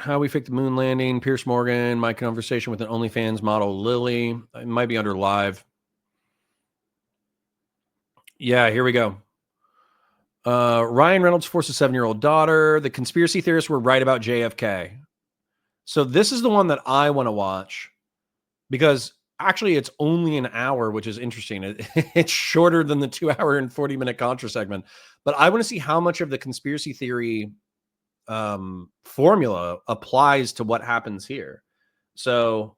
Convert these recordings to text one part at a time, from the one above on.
How we faked the moon landing, Pierce Morgan, my conversation with an OnlyFans model, Lily. It might be under live. Yeah, here we go. Ryan Reynolds forced a 7-year-old daughter. The conspiracy theorists were right about JFK. So this is the one that I want to watch because actually it's only an hour, which is interesting. It's shorter than the 2-hour and 40-minute Contra segment. But I want to see how much of the conspiracy theory formula applies to what happens here. So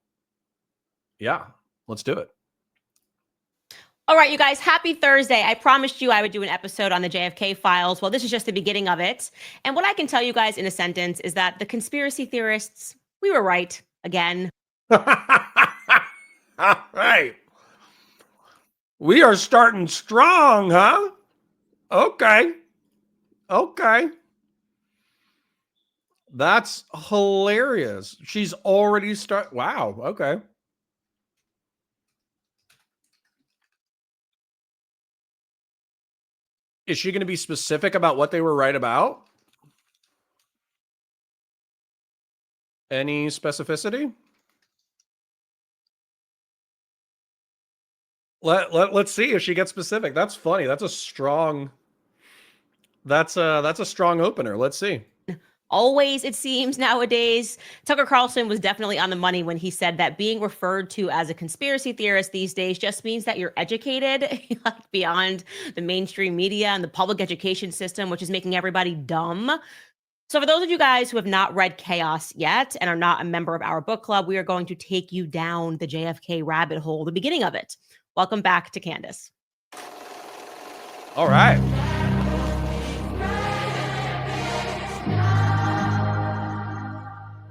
yeah, let's do it. All right, you guys, happy Thursday. I promised you I would do an episode on the JFK files. Well, this is just the beginning of it. And what I can tell you guys in a sentence is that the conspiracy theorists, we were right again. All right. We are starting strong, huh? Okay. That's hilarious. She's already Wow. Okay. Is she going to be specific about what they were right about? Any specificity? Let's see if she gets specific. That's funny. That's a strong opener. Let's see. Always, it seems nowadays. Tucker Carlson was definitely on the money when he said that being referred to as a conspiracy theorist these days just means that you're educated like beyond the mainstream media and the public education system, which is making everybody dumb. So for those of you guys who have not read Chaos yet and are not a member of our book club, we are going to take you down the JFK rabbit hole, the beginning of it. Welcome back to Candace. All right.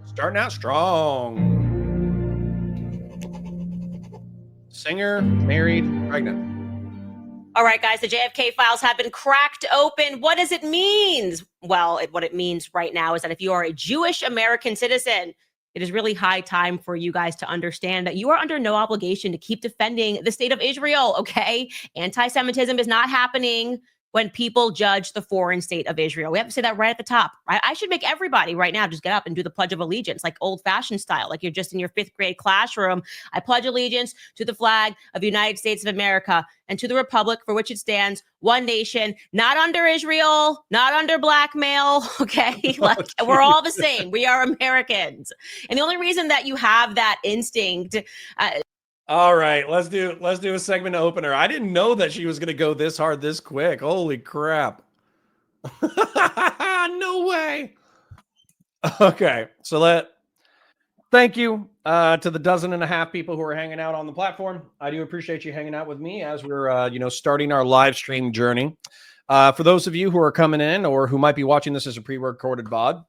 Starting out strong. Singer, married, pregnant. All right, guys, the JFK files have been cracked open. What does it mean? Well, what it means right now is that if you are a Jewish American citizen, it is really high time for you guys to understand that you are under no obligation to keep defending the state of Israel, okay? Anti-Semitism is not happening when people judge the foreign state of Israel. We have to say that right at the top, right? I should make everybody right now just get up and do the Pledge of Allegiance, like old-fashioned style, like you're just in your 5th grade classroom. I pledge allegiance to the flag of the United States of America and to the republic for which it stands, one nation, not under Israel, not under blackmail, okay? Like, we're all the same. We are Americans. And the only reason that you have that instinct... all right, let's do a segment opener. I didn't know that she was going to go this hard this quick. Holy crap. No way. Okay, so thank you to the 12.5 people who are hanging out on the platform. I do appreciate you hanging out with me as we're starting our live stream journey. For those of you who are coming in or who might be watching this as a pre-recorded VOD,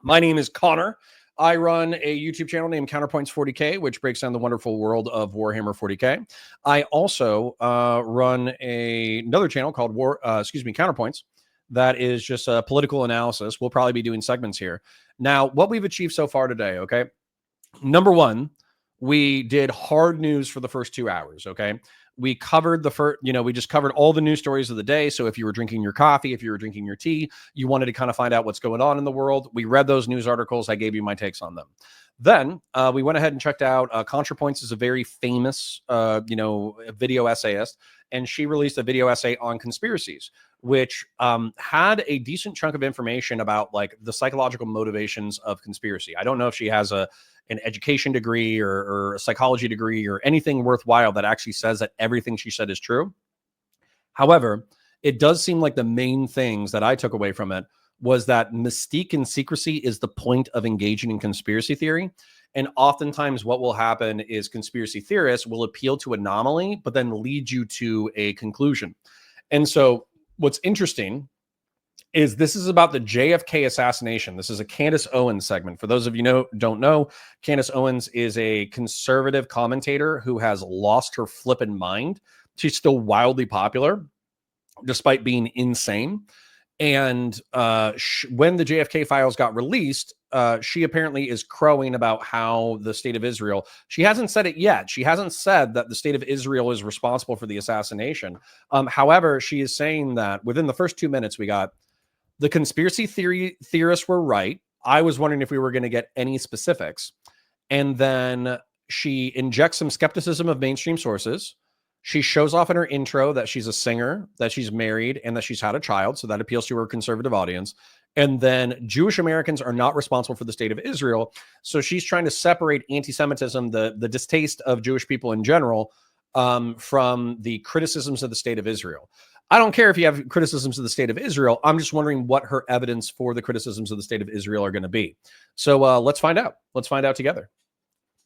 my name is Connor. I run a YouTube channel named Counterpoints 40K, which breaks down the wonderful world of Warhammer 40K. I also run another channel called Counterpoints that is just a political analysis. We'll probably be doing segments here. Now, what we've achieved so far today, okay? Number one, we did hard news for the first 2 hours, okay? We covered we just covered all the news stories of the day. So if you were drinking your coffee, if you were drinking your tea, you wanted to kind of find out what's going on in the world. We read those news articles. I gave you my takes on them. Then we went ahead and checked out Counterpoints is a very famous, video essayist. And she released a video essay on conspiracies, which had a decent chunk of information about like the psychological motivations of conspiracy. I don't know if she has an education degree or a psychology degree or anything worthwhile that actually says that everything she said is true. However, it does seem like the main things that I took away from it was that mystique and secrecy is the point of engaging in conspiracy theory. And oftentimes what will happen is conspiracy theorists will appeal to anomaly, but then lead you to a conclusion. And so what's interesting is this is about the JFK assassination. This is a Candace Owens segment. For those of you don't know, Candace Owens is a conservative commentator who has lost her flippin' mind. She's still wildly popular, despite being insane. And when the JFK files got released, she apparently is crowing about how the state of Israel, she hasn't said it yet. She hasn't said that the state of Israel is responsible for the assassination. However, she is saying that within the first 2 minutes we got, the conspiracy theorists were right. I was wondering if we were going to get any specifics. And then she injects some skepticism of mainstream sources. She shows off in her intro that she's a singer, that she's married, and that she's had a child. So that appeals to her conservative audience. And then Jewish Americans are not responsible for the state of Israel. So she's trying to separate anti-Semitism, the distaste of Jewish people in general, from the criticisms of the state of Israel. I don't care if you have criticisms of the state of Israel. I'm just wondering what her evidence for the criticisms of the state of Israel are going to be. So let's find out. Let's find out together.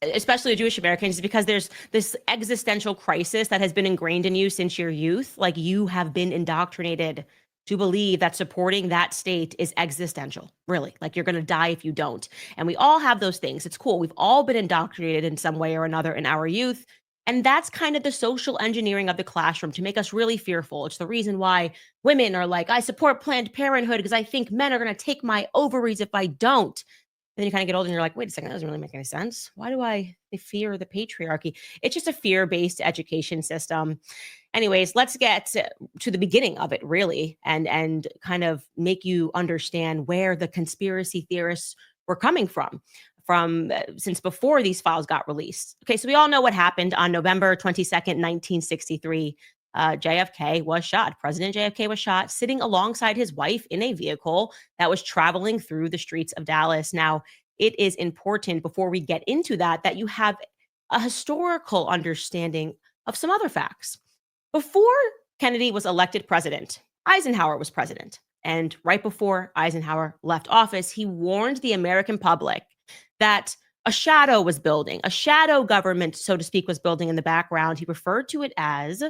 Especially the Jewish Americans, because there's this existential crisis that has been ingrained in you since your youth. Like, you have been indoctrinated to believe that supporting that state is existential, really. Like, you're going to die if you don't. And we all have those things. It's cool. We've all been indoctrinated in some way or another in our youth. And that's kind of the social engineering of the classroom to make us really fearful. It's the reason why women are like, I support Planned Parenthood because I think men are going to take my ovaries if I don't. Then you kind of get older and you're like, wait a second, that doesn't really make any sense. Why do I fear the patriarchy? It's just a fear-based education system. Anyways, let's get to the beginning of it, really, and kind of make you understand where the conspiracy theorists were coming from since before these files got released. Okay, so we all know what happened on November 22nd, 1963. JFK was shot. President JFK was shot sitting alongside his wife in a vehicle that was traveling through the streets of Dallas. Now, it is important before we get into that you have a historical understanding of some other facts. Before Kennedy was elected president, Eisenhower was president. And right before Eisenhower left office, he warned the American public that a shadow was building, a shadow government, so to speak, was building in the background. He referred to it as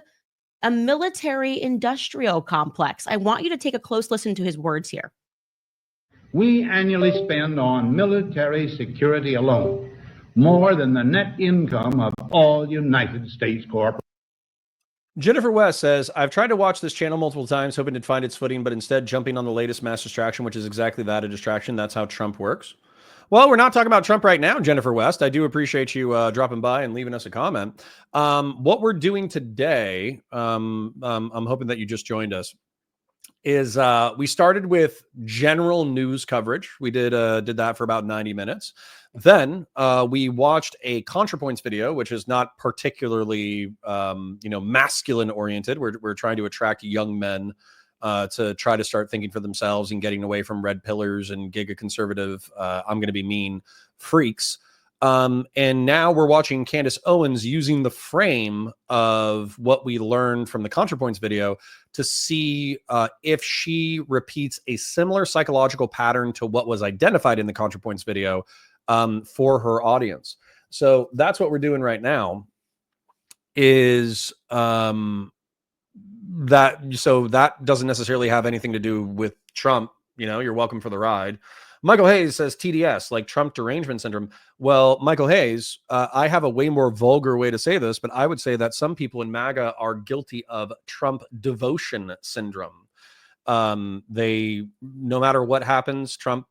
a military-industrial complex. I want you to take a close listen to his words here. We annually spend on military security alone more than the net income of all United States corporations. Jennifer West says, I've tried to watch this channel multiple times, hoping to find its footing, but instead jumping on the latest mass distraction, which is exactly that, a distraction. That's how Trump works. Well, we're not talking about Trump right now, Jennifer West. I do appreciate you dropping by and leaving us a comment. What we're doing today, I'm hoping that you just joined us, is we started with general news coverage. We did that for about 90 minutes. Then we watched a Counterpoints video, which is not particularly masculine oriented. We're trying to attract young men to try to start thinking for themselves and getting away from red pillars and giga conservative, I'm going to be mean freaks. And now we're watching Candace Owens using the frame of what we learned from the Counterpoints video to see if she repeats a similar psychological pattern to what was identified in the Counterpoints video for her audience. So that's what we're doing right now is that doesn't necessarily have anything to do with Trump. You're welcome for the ride. Michael Hayes says TDS, like Trump derangement syndrome. Well, Michael Hayes, I have a way more vulgar way to say this, but I would say that some people in MAGA are guilty of Trump devotion syndrome. No matter what happens, Trump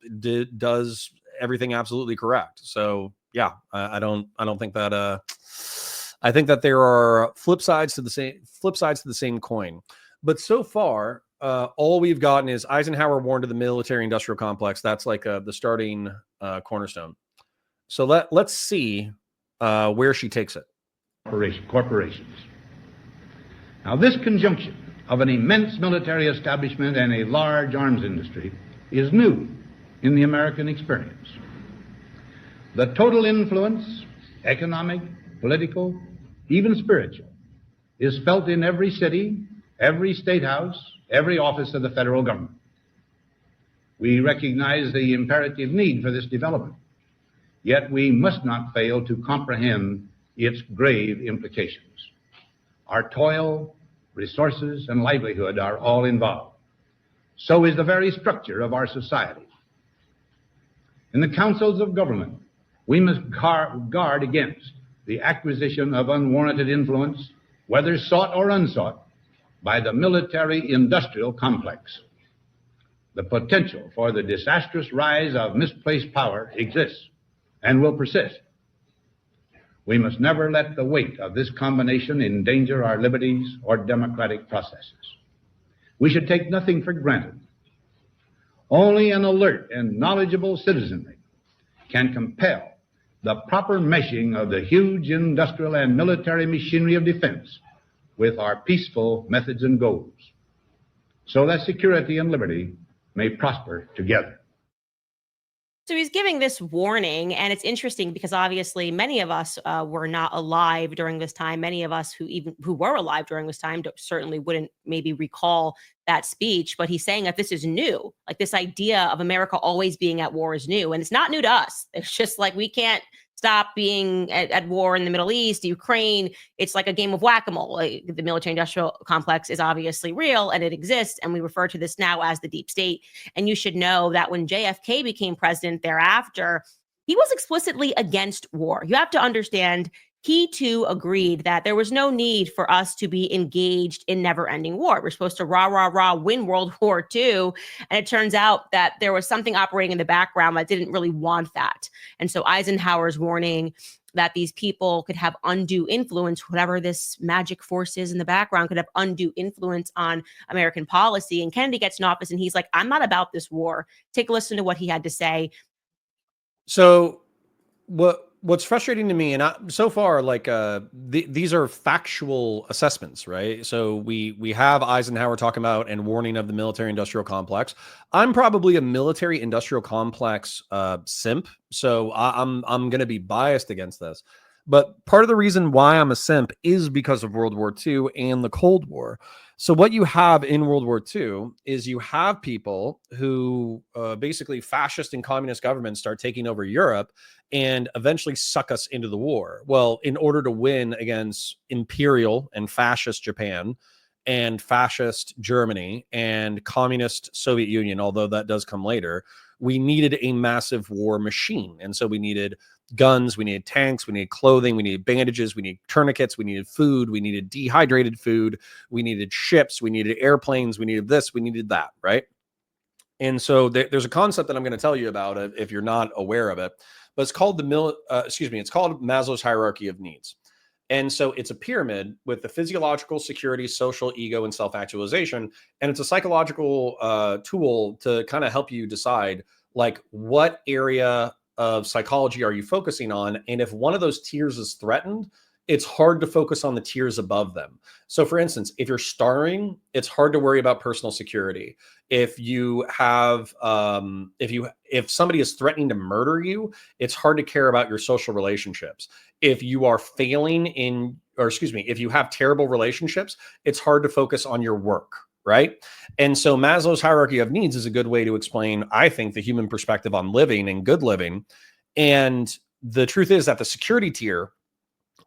does everything absolutely correct. So yeah, I don't think that. I think that there are flip sides to the same coin. But so far, all we've gotten is Eisenhower warned of the military-industrial complex. That's like the starting cornerstone. So let's see where she takes it. Corporations. Now, this conjunction of an immense military establishment and a large arms industry is new in the American experience. The total influence, economic, political, even spiritual, is felt in every city, every state house, every office of the federal government. We recognize the imperative need for this development, yet we must not fail to comprehend its grave implications. Our toil, resources, and livelihood are all involved. So is the very structure of our society. In the councils of government, we must guard against the acquisition of unwarranted influence, whether sought or unsought, by the military-industrial complex. The potential for the disastrous rise of misplaced power exists and will persist. We must never let the weight of this combination endanger our liberties or democratic processes. We should take nothing for granted. Only an alert and knowledgeable citizenry can compel the proper meshing of the huge industrial and military machinery of defense with our peaceful methods and goals, so that security and liberty may prosper together. So he's giving this warning, and it's interesting because obviously many of us were not alive during this time. Many of us who were alive during this time certainly wouldn't maybe recall that speech. But he's saying that this is new, like this idea of America always being at war is new, and it's not new to us. It's just like we can't stop being at war in the Middle East, Ukraine. It's like a game of whack-a-mole. Like, the military-industrial complex is obviously real and it exists, and we refer to this now as the deep state. And you should know that when JFK became president thereafter, he was explicitly against war. You have to understand, he too agreed that there was no need for us to be engaged in never-ending war. We're supposed to win World War II. And it turns out that there was something operating in the background that didn't really want that. And so Eisenhower's warning that these people could have undue influence, whatever this magic force is in the background, could have undue influence on American policy. And Kennedy gets in office and he's like, I'm not about this war. Take a listen to what he had to say. So what's frustrating to me, and so far, like these are factual assessments, right? So we have Eisenhower talking about and warning of the military-industrial complex. I'm probably a military-industrial complex simp, so I'm going to be biased against this. But part of the reason why I'm a simp is because of World War II and the Cold War. So what you have in World War II is you have people who basically fascist and communist governments start taking over Europe and eventually suck us into the war. Well, in order to win against imperial and fascist Japan and fascist Germany and communist Soviet Union, although that does come later, we needed a massive war machine. And so we needed guns, we needed tanks, we needed clothing, we needed bandages, we needed tourniquets, we needed food, we needed dehydrated food, we needed ships, we needed airplanes, we needed this, we needed that, right? And so there's a concept that I'm going to tell you about if you're not aware of it, but it's called it's called Maslow's hierarchy of needs. And so it's a pyramid with the physiological, security, social, ego, and self-actualization. And it's a psychological tool to kind of help you decide, like, what area of psychology are you focusing on? And if one of those tiers is threatened, it's hard to focus on the tiers above them. So for instance, if you're starving, it's hard to worry about personal security. If you have, if somebody is threatening to murder you, it's hard to care about your social relationships. If you are failing if you have terrible relationships, it's hard to focus on your work, right? And so Maslow's hierarchy of needs is a good way to explain, I think, the human perspective on living and good living. And the truth is that the security tier,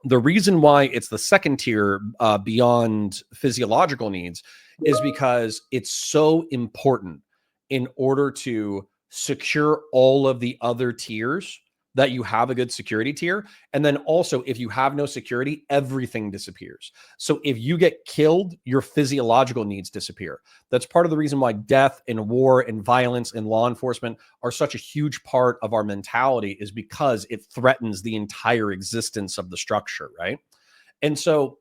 the reason why it's the second tier beyond physiological needs is because it's so important in order to secure all of the other tiers that you have a good security tier. And then also, if you have no security, everything disappears. So if you get killed, your physiological needs disappear. That's part of the reason why death and war and violence and law enforcement are such a huge part of our mentality, is because it threatens the entire existence of the structure, right? And so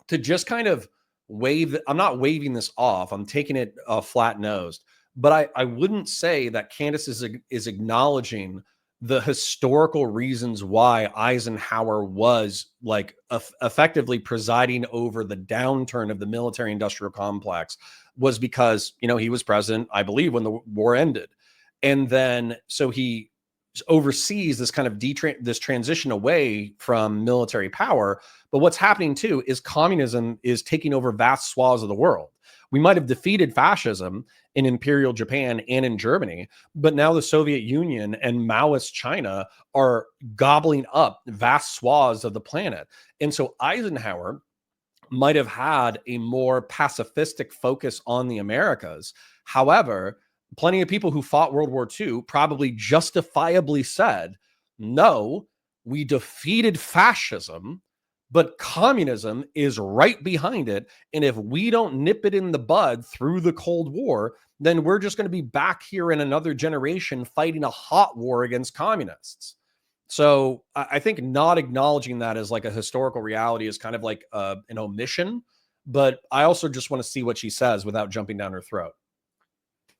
to just kind of I'm not waving this off, I'm taking it flat-nosed, but I wouldn't say that Candace is acknowledging the historical reasons why Eisenhower was like effectively presiding over the downturn of the military industrial complex, was because, he was president, I believe, when the war ended. And then, so he oversees this kind of this transition away from military power. But what's happening too is communism is taking over vast swaths of the world. We might have defeated fascism in Imperial Japan and in Germany, but now the Soviet Union and Maoist China are gobbling up vast swaths of the planet. And so Eisenhower might have had a more pacifistic focus on the Americas. However, plenty of people who fought World War II probably justifiably said, no, we defeated fascism, but communism is right behind it. And if we don't nip it in the bud through the Cold War, then we're just going to be back here in another generation fighting a hot war against communists. So I think not acknowledging that as like a historical reality is kind of like an omission. But I also just want to see what she says without jumping down her throat.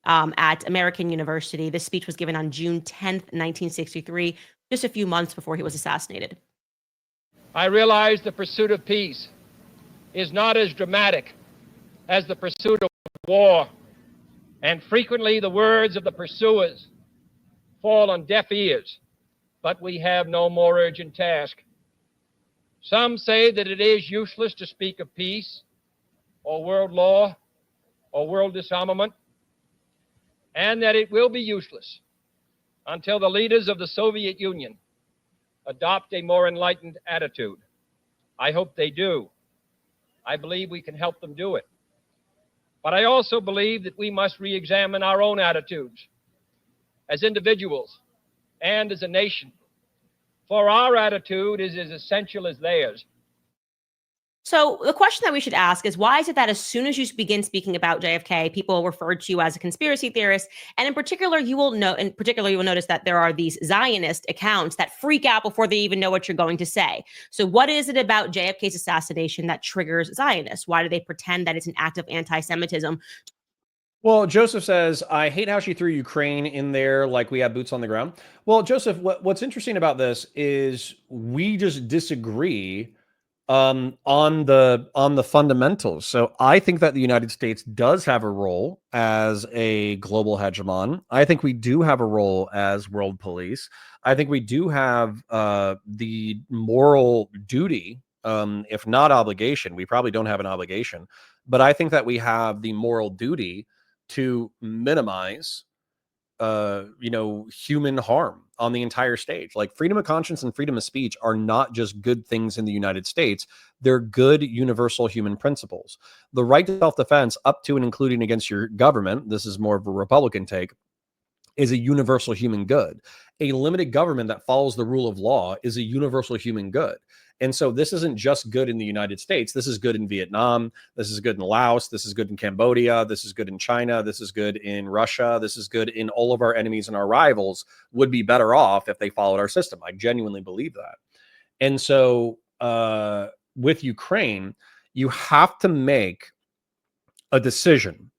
at American University. This speech was given on June 10th, 1963, just a few months before he was assassinated. I realize the pursuit of peace is not as dramatic as the pursuit of war, and frequently the words of the pursuers fall on deaf ears, but we have no more urgent task. Some say that it is useless to speak of peace or world law or world disarmament, and that it will be useless until the leaders of the Soviet Union adopt a more enlightened attitude. I hope they do. I believe we can help them do it. But I also believe that we must re-examine our own attitudes as individuals and as a nation, for our attitude is as essential as theirs. So the question that we should ask is, why is it that as soon as you begin speaking about JFK, people refer to you as a conspiracy theorist? And in particular, you will notice that there are these Zionist accounts that freak out before they even know what you're going to say. So what is it about JFK's assassination that triggers Zionists? Why do they pretend that it's an act of anti-Semitism? Well, Joseph says, I hate how she threw Ukraine in there like we have boots on the ground. Well, Joseph, what's interesting about this is we just disagree on the fundamentals. So I think that the United States does have a role as a global hegemon. I think we do have a role as world police. I think we do have the moral duty, if not obligation. We probably don't have an obligation, but I think that we have the moral duty to minimize human harm on the entire stage. Like freedom of conscience and freedom of speech are not just good things in the United States. They're good universal human principles. The right to self-defense up to and including against your government, this is more of a Republican take, is a universal human good. A limited government that follows the rule of law is a universal human good. And so this isn't just good in the United States. This is good in Vietnam. This is good in Laos. This is good in Cambodia. This is good in China. This is good in Russia. This is good in all of our enemies and our rivals would be better off if they followed our system. I genuinely believe that. And so with Ukraine, you have to make a decision.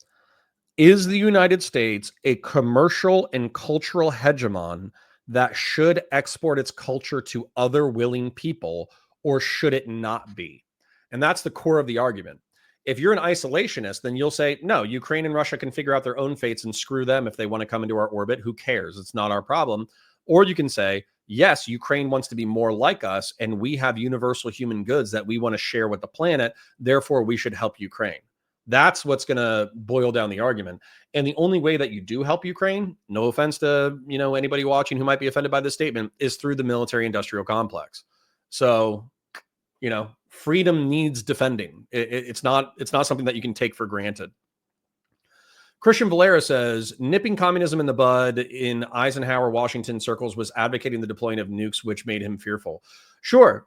Is the United States a commercial and cultural hegemon that should export its culture to other willing people, or should it not be? And that's the core of the argument. If you're an isolationist, then you'll say, no, Ukraine and Russia can figure out their own fates and screw them if they want to come into our orbit. Who cares? It's not our problem. Or you can say, yes, Ukraine wants to be more like us, and we have universal human goods that we want to share with the planet. Therefore, we should help Ukraine. That's what's going to boil down the argument. And the only way that you do help Ukraine, no offense to anybody watching who might be offended by this statement, is through the military-industrial complex. So, freedom needs defending. It's not something that you can take for granted. Christian Valera says, nipping communism in the bud in Eisenhower, Washington circles was advocating the deploying of nukes, which made him fearful. Sure.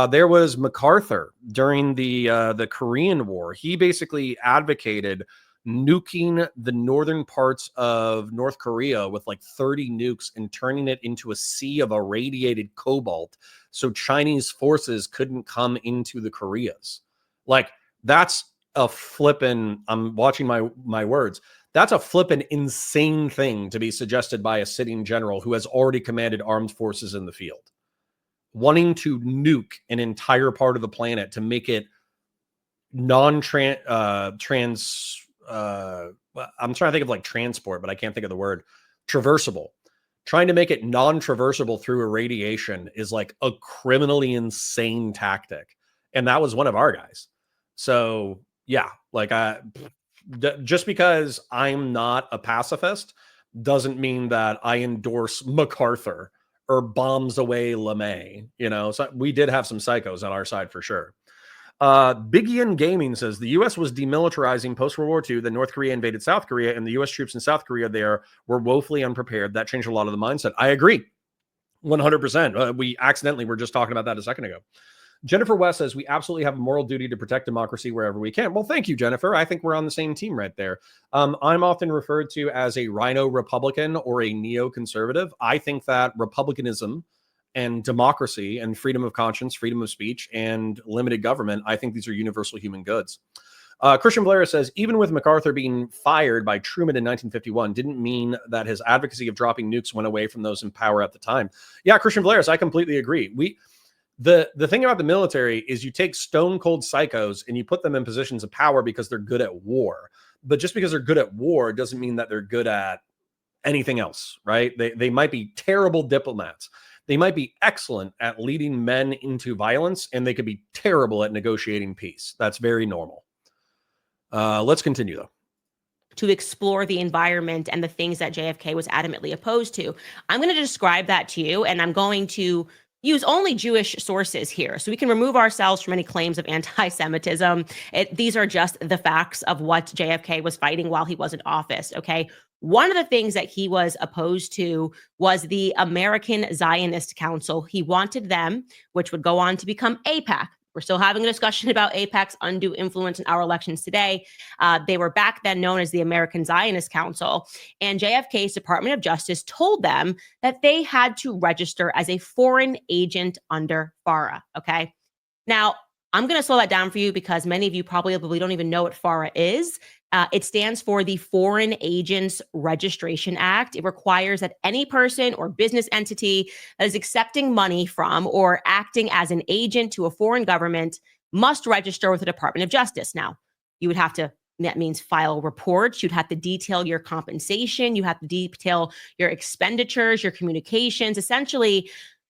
There was MacArthur during the Korean War. He basically advocated nuking the northern parts of North Korea with like 30 nukes and turning it into a sea of irradiated cobalt so Chinese forces couldn't come into the Koreas. Like, that's a flippin', I'm watching my words, that's a flippin' insane thing to be suggested by a sitting general who has already commanded armed forces in the field. Wanting to nuke an entire part of the planet to make it I'm trying to think of like transport, but I can't think of the word. Traversable. Trying to make it non-traversable through irradiation is like a criminally insane tactic. And that was one of our guys. So yeah, like just because I'm not a pacifist doesn't mean that I endorse MacArthur or bombs away LeMay. So we did have some psychos on our side for sure. Big Ian Gaming says the U.S. was demilitarizing post-World War II. Then North Korea invaded South Korea, and the U.S. troops in South Korea there were woefully unprepared. That changed a lot of the mindset. I agree, 100%. We accidentally were just talking about that a second ago. Jennifer West says we absolutely have a moral duty to protect democracy wherever we can. Well, thank you, Jennifer. I think we're on the same team right there. I'm often referred to as a rhino Republican or a neoconservative. I think that republicanism and democracy and freedom of conscience, freedom of speech, and limited government, I think these are universal human goods. Christian Blair says, even with MacArthur being fired by Truman in 1951, didn't mean that his advocacy of dropping nukes went away from those in power at the time. Yeah, Christian Blair, I completely agree. The thing about the military is you take stone cold psychos and you put them in positions of power because they're good at war. But just because they're good at war doesn't mean that they're good at anything else, right? They might be terrible diplomats. They might be excellent at leading men into violence, and they could be terrible at negotiating peace. That's very normal. Let's continue, though. To explore the environment and the things that JFK was adamantly opposed to. I'm going to describe that to you, and I'm going to use only Jewish sources here, so we can remove ourselves from any claims of anti-Semitism. These are just the facts of what JFK was fighting while he was in office, okay? One of the things that he was opposed to was the American Zionist Council. He wanted them, which would go on to become AIPAC. We're still having a discussion about AIPAC's undue influence in our elections today. They were back then known as the American Zionist Council, and JFK's Department of Justice told them that they had to register as a foreign agent under FARA, okay? Now, I'm going to slow that down for you because many of you probably don't even know what FARA is. It stands for the Foreign Agents Registration Act. It requires that any person or business entity that is accepting money from or acting as an agent to a foreign government must register with the Department of Justice. Now, you would have to, that means file reports. You'd have to detail your compensation. You have to detail your expenditures, your communications. Essentially,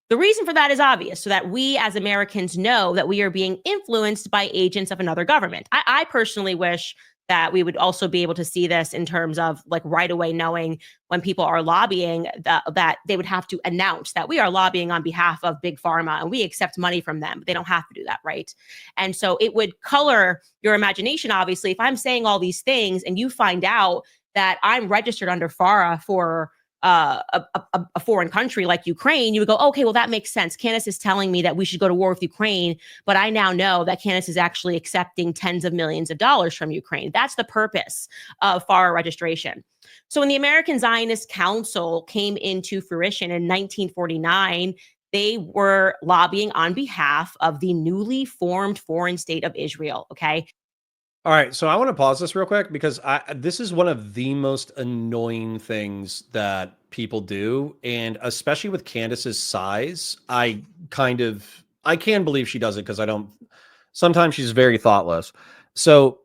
the reason for that is obvious, so that we as Americans know that we are being influenced by agents of another government. I personally wish that we would also be able to see this in terms of like right away knowing when people are lobbying that they would have to announce that we are lobbying on behalf of Big Pharma and we accept money from them. But they don't have to do that, right? And so it would color your imagination, obviously. If I'm saying all these things and you find out that I'm registered under FARA for a foreign country like Ukraine, you would go, okay, well, that makes sense. Candace is telling me that we should go to war with Ukraine, but I now know that Candace is actually accepting tens of millions of dollars from Ukraine. That's the purpose of FARA registration. So when the American Zionist Council came into fruition in 1949, they were lobbying on behalf of the newly formed foreign state of Israel, okay? All right, so I want to pause this real quick because this is one of the most annoying things that people do, and especially with Candace's size, I can believe she does it because sometimes she's very thoughtless. So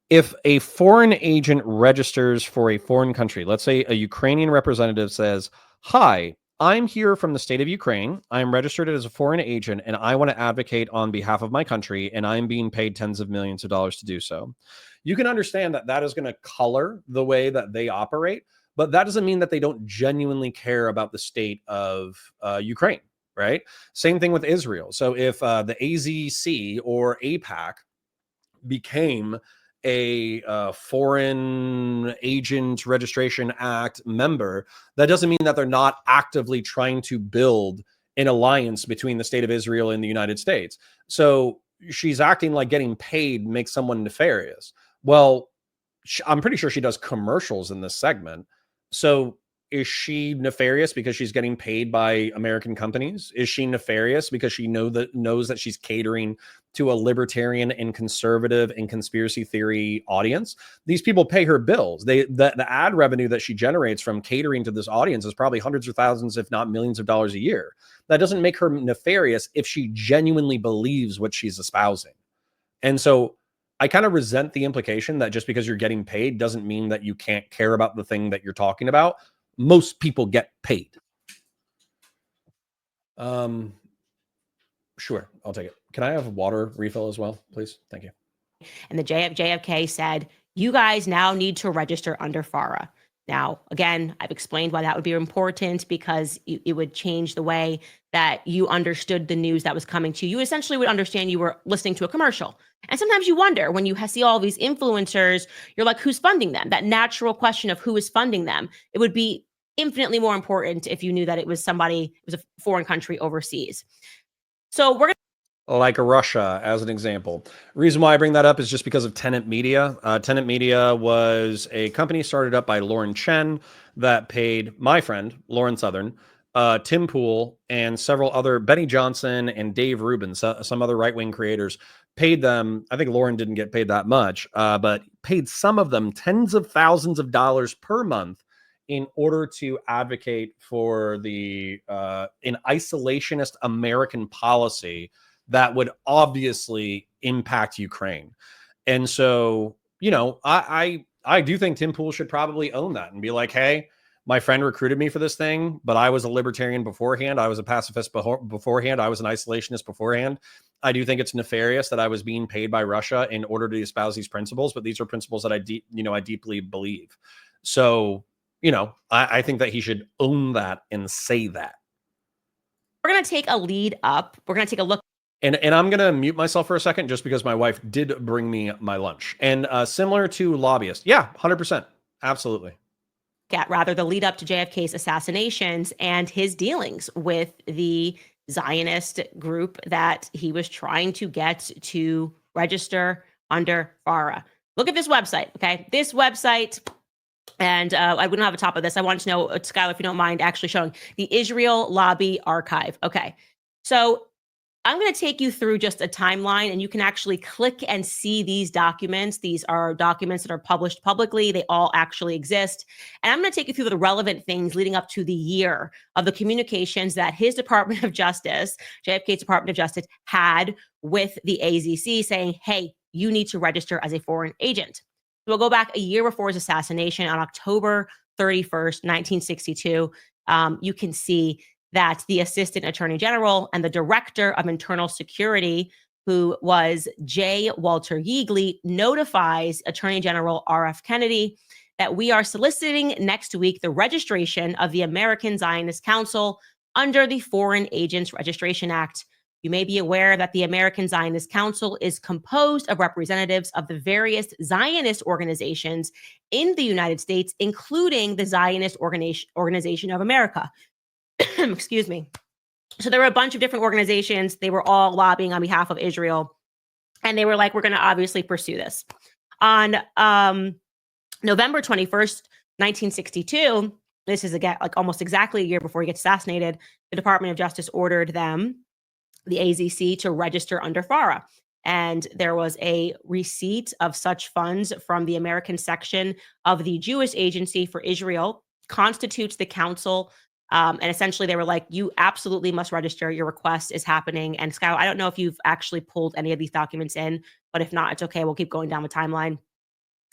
if a foreign agent registers for a foreign country, let's say a Ukrainian representative says, "Hi, I'm here from the state of Ukraine. I'm registered as a foreign agent, and I want to advocate on behalf of my country, and I'm being paid tens of millions of dollars to do so." You can understand that that is going to color the way that they operate, but that doesn't mean that they don't genuinely care about the state of Ukraine, right? Same thing with Israel. So if the AZC or AIPAC became a Foreign Agent Registration Act member, that doesn't mean that they're not actively trying to build an alliance between the state of Israel and the United States. So she's acting like getting paid makes someone nefarious. Well, I'm pretty sure she does commercials in this segment. So is she nefarious because she's getting paid by American companies? Is she nefarious because she knows that she's catering to a libertarian and conservative and conspiracy theory audience? These people pay her bills. The ad revenue that she generates from catering to this audience is probably hundreds of thousands, if not millions of dollars a year. That doesn't make her nefarious if she genuinely believes what she's espousing. And so I kind of resent the implication that just because you're getting paid doesn't mean that you can't care about the thing that you're talking about. Most people get paid. Sure, I'll take it. Can I have a water refill as well, please? Thank you. And the JFK said, you guys now need to register under FARA. Now, again, I've explained why that would be important, because it would change the way that you understood the news that was coming to you. You essentially would understand you were listening to a commercial. And sometimes you wonder, when you see all these influencers, you're like, who's funding them? That natural question of who is funding them. It would be infinitely more important if you knew that it was somebody, it was a foreign country overseas. So we're going to like Russia, as an example. Reason why I bring that up is just because of Tenet Media. Tenet Media was a company started up by Lauren Chen that paid my friend, Lauren Southern, Tim Pool, and several other, Benny Johnson and Dave Rubin, some other right-wing creators, paid them, I think Lauren didn't get paid that much, but paid some of them tens of thousands of dollars per month in order to advocate for the an isolationist American policy that would obviously impact Ukraine. And so, you know, I do think Tim Pool should probably own that and be like, hey, my friend recruited me for this thing, but I was a libertarian beforehand. I was a pacifist beforehand. I was an isolationist beforehand. I do think it's nefarious that I was being paid by Russia in order to espouse these principles, but these are principles that I deeply believe. So, you know, I think that he should own that and say that. We're going to take a lead up. We're going to take a look. And I'm going to mute myself for a second just because my wife did bring me my lunch. And similar to lobbyists. Yeah, 100%. Absolutely. At rather the lead up to JFK's assassinations and his dealings with the Zionist group that he was trying to get to register under FARA. Look at this website, okay? This website, and I wouldn't have a top of this. I want to know, Skylar, if you don't mind actually showing the Israel Lobby Archive. Okay, so I'm going to take you through just a timeline, and you can actually click and see these documents. These are documents that are published publicly. They all actually exist. And I'm going to take you through the relevant things leading up to the year of the communications that his Department of Justice, JFK's Department of Justice, had with the AZC saying, hey, you need to register as a foreign agent. So we'll go back a year before his assassination on October 31st, 1962. You can see that the Assistant Attorney General and the Director of Internal Security, who was J. Walter Yeagley, notifies Attorney General R.F. Kennedy that we are soliciting next week the registration of the American Zionist Council under the Foreign Agents Registration Act. You may be aware that the American Zionist Council is composed of representatives of the various Zionist organizations in the United States, including the Zionist Organization of America. Excuse me. So there were a bunch of different organizations. They were all lobbying on behalf of Israel. And they were like, we're going to obviously pursue this. On November 21st, 1962, this is again like almost exactly a year before he gets assassinated, the Department of Justice ordered them, the AZC, to register under FARA. And there was a receipt of such funds from the American section of the Jewish Agency for Israel, constitutes the council. And essentially they were like, you absolutely must register. Your request is happening. And Sky, I don't know if you've actually pulled any of these documents in, but if not, it's okay. We'll keep going down the timeline.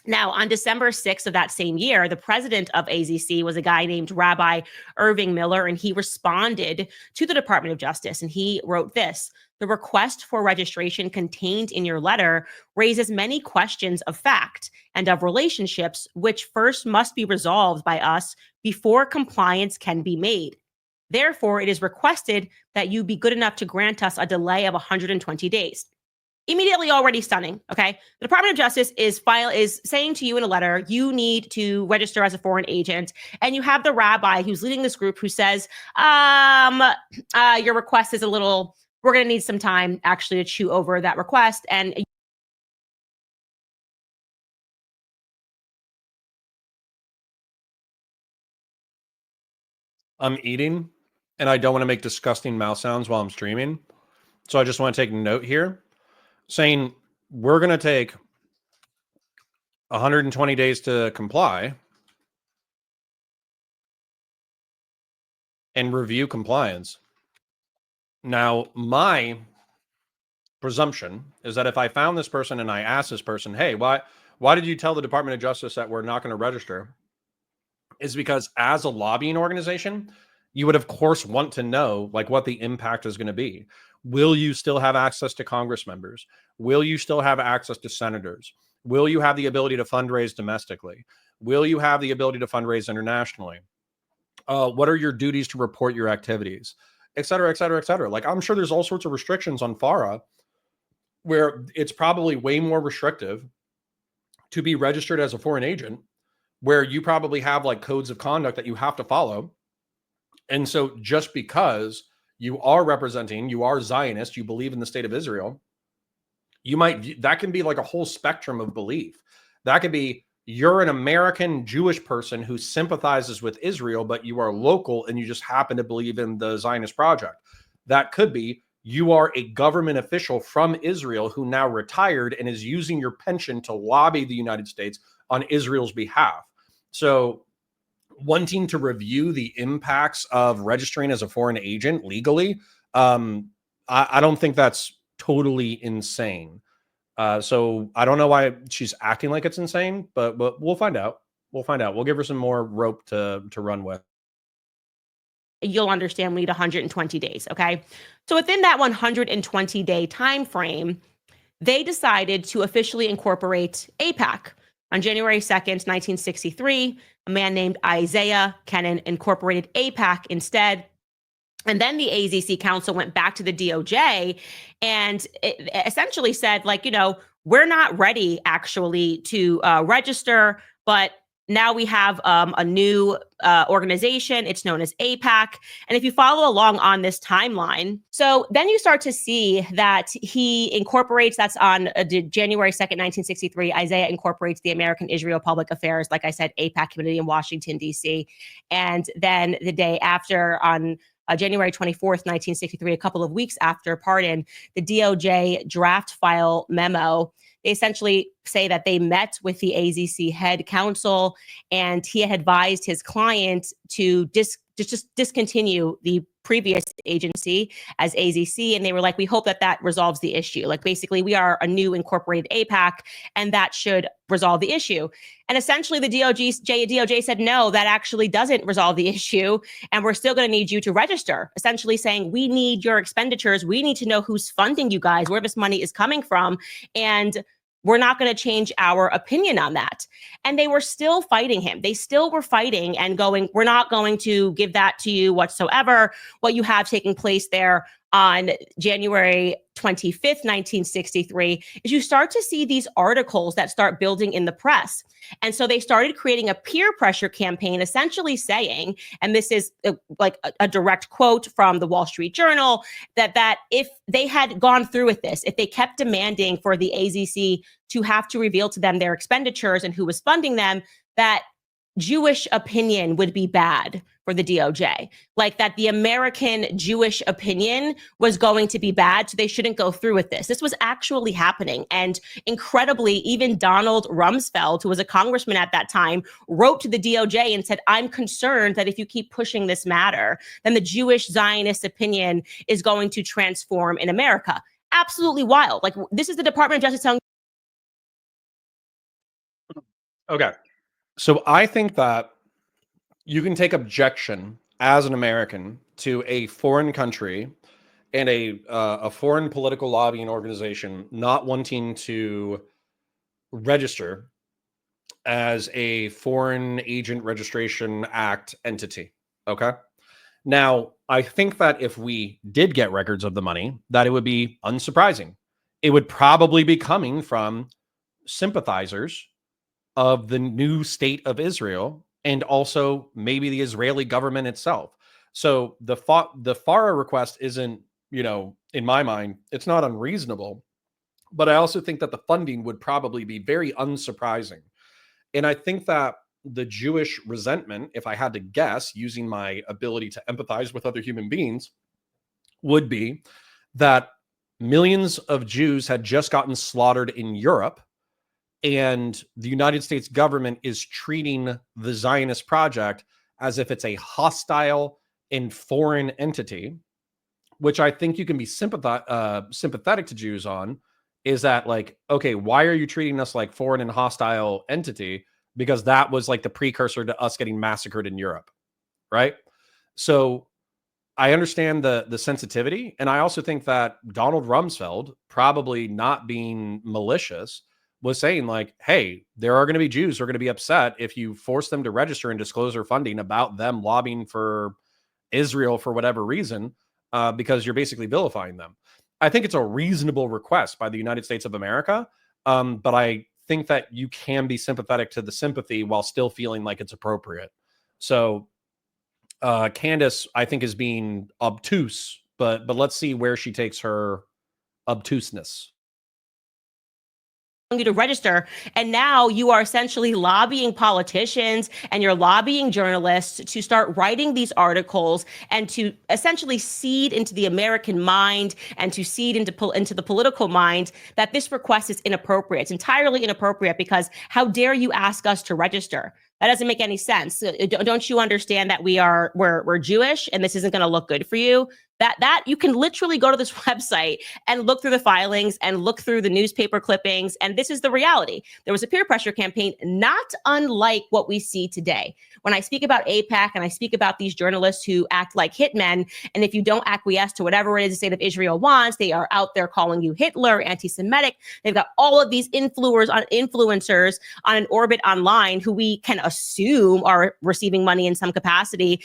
Now, on December 6th of that same year, the president of AZC was a guy named Rabbi Irving Miller, and he responded to the Department of Justice, and he wrote this: the request for registration contained in your letter raises many questions of fact and of relationships, which first must be resolved by us before compliance can be made. Therefore, it is requested that you be good enough to grant us a delay of 120 days. Immediately already stunning, okay? The Department of Justice is saying to you in a letter, you need to register as a foreign agent. And you have the rabbi who's leading this group who says, your request is a little, we're going to need some time actually to chew over that request. And I'm eating and I don't want to make disgusting mouth sounds while I'm streaming. So I just want to take note here saying we're going to take 120 days to comply and review compliance. Now, my presumption is that if I found this person and I asked this person, hey, why did you tell the Department of Justice that we're not going to register? Is because as a lobbying organization, you would of course want to know like what the impact is going to be. Will you still have access to Congress members? Will you still have access to senators? Will you have the ability to fundraise domestically? Will you have the ability to fundraise internationally? What are your duties to report your activities, et cetera, et cetera, et cetera? Like, I'm sure there's all sorts of restrictions on FARA where it's probably way more restrictive to be registered as a foreign agent, where you probably have like codes of conduct that you have to follow. And so just because you are representing, you are Zionist, you believe in the state of Israel, that can be like a whole spectrum of belief. That could be, you're an American Jewish person who sympathizes with Israel, but you are local and you just happen to believe in the Zionist project. That could be, you are a government official from Israel who now retired and is using your pension to lobby the United States on Israel's behalf. So wanting to review the impacts of registering as a foreign agent legally, I don't think that's totally insane. So I don't know why she's acting like it's insane, but we'll find out. We'll find out. We'll give her some more rope to run with. You'll understand we need 120 days, okay? So within that 120-day time frame, they decided to officially incorporate AIPAC. On January 2nd, 1963, a man named Isaiah Kennan incorporated AIPAC instead. And then the AZC Council went back to the DOJ and it essentially said, like, we're not ready actually to register, but now we have a new organization. It's known as AIPAC. And if you follow along on this timeline, so then you start to see that he incorporates, that's on January 2nd, 1963, Isaiah incorporates the American Israel Public Affairs, like I said, AIPAC committee in Washington, D.C. And then the day after, on January 24th, 1963, a couple of weeks after pardon, the DOJ draft file memo, they essentially say that they met with the AZC head counsel and he had advised his client to just discontinue the previous agency as AZC. And they were like, we hope that that resolves the issue. Like, basically, we are a new incorporated AIPAC and that should resolve the issue. And essentially the DOJ said, no, that actually doesn't resolve the issue. And we're still going to need you to register, essentially saying, we need your expenditures. We need to know who's funding you guys, where this money is coming from. And we're not going to change our opinion on that. And they were still fighting him. They still were fighting and going, we're not going to give that to you whatsoever. What you have taking place there on January 25th, 1963, is you start to see these articles that start building in the press. And so they started creating a peer pressure campaign, essentially saying, and this is like a direct quote from the Wall Street Journal, that if they had gone through with this, if they kept demanding for the AZC to have to reveal to them their expenditures and who was funding them, that Jewish opinion would be bad for the DOJ, like that the American Jewish opinion was going to be bad, so they shouldn't go through with this. This was actually happening. And incredibly, even Donald Rumsfeld, who was a congressman at that time, wrote to the DOJ and said, I'm concerned that if you keep pushing this matter, then the Jewish Zionist opinion is going to transform in America. Absolutely wild. Like, this is the Department of Justice telling. Okay. So I think that you can take objection as an American to a foreign country and a foreign political lobbying organization not wanting to register as a Foreign Agent Registration Act entity. Okay. Now, I think that if we did get records of the money, that it would be unsurprising. It would probably be coming from sympathizers of the new state of Israel and also maybe the Israeli government itself. So the FARA request isn't, in my mind, it's not unreasonable, but I also think that the funding would probably be very unsurprising. And I think that the Jewish resentment, if I had to guess, using my ability to empathize with other human beings, would be that millions of Jews had just gotten slaughtered in Europe, and the United States government is treating the Zionist project as if it's a hostile and foreign entity, which I think you can be sympathetic to Jews on, is that, like, okay, why are you treating us like foreign and hostile entity? Because that was like the precursor to us getting massacred in Europe, right? So I understand the sensitivity. And I also think that Donald Rumsfeld, probably not being malicious, was saying, like, hey, there are going to be Jews who are going to be upset if you force them to register and disclose their funding about them lobbying for Israel for whatever reason, because you're basically vilifying them. I think it's a reasonable request by the United States of America, but I think that you can be sympathetic to the sympathy while still feeling like it's appropriate. So CANDACE, I think, is being obtuse, but let's see where she takes her obtuseness. you to register. And now you are essentially lobbying politicians and you're lobbying journalists to start writing these articles and to essentially seed into the American mind and to seed into the political mind that this request is inappropriate. It's entirely inappropriate because how dare you ask us to register? That doesn't make any sense. Don't you understand that we're Jewish and this isn't going to look good for you? That you can literally go to this website and look through the filings and look through the newspaper clippings. And this is the reality. There was a peer pressure campaign, not unlike what we see today. When I speak about AIPAC and I speak about these journalists who act like hitmen, and if you don't acquiesce to whatever it is the state of Israel wants, they are out there calling you Hitler, anti-Semitic. They've got all of these influencers on an orbit online who we can assume are receiving money in some capacity.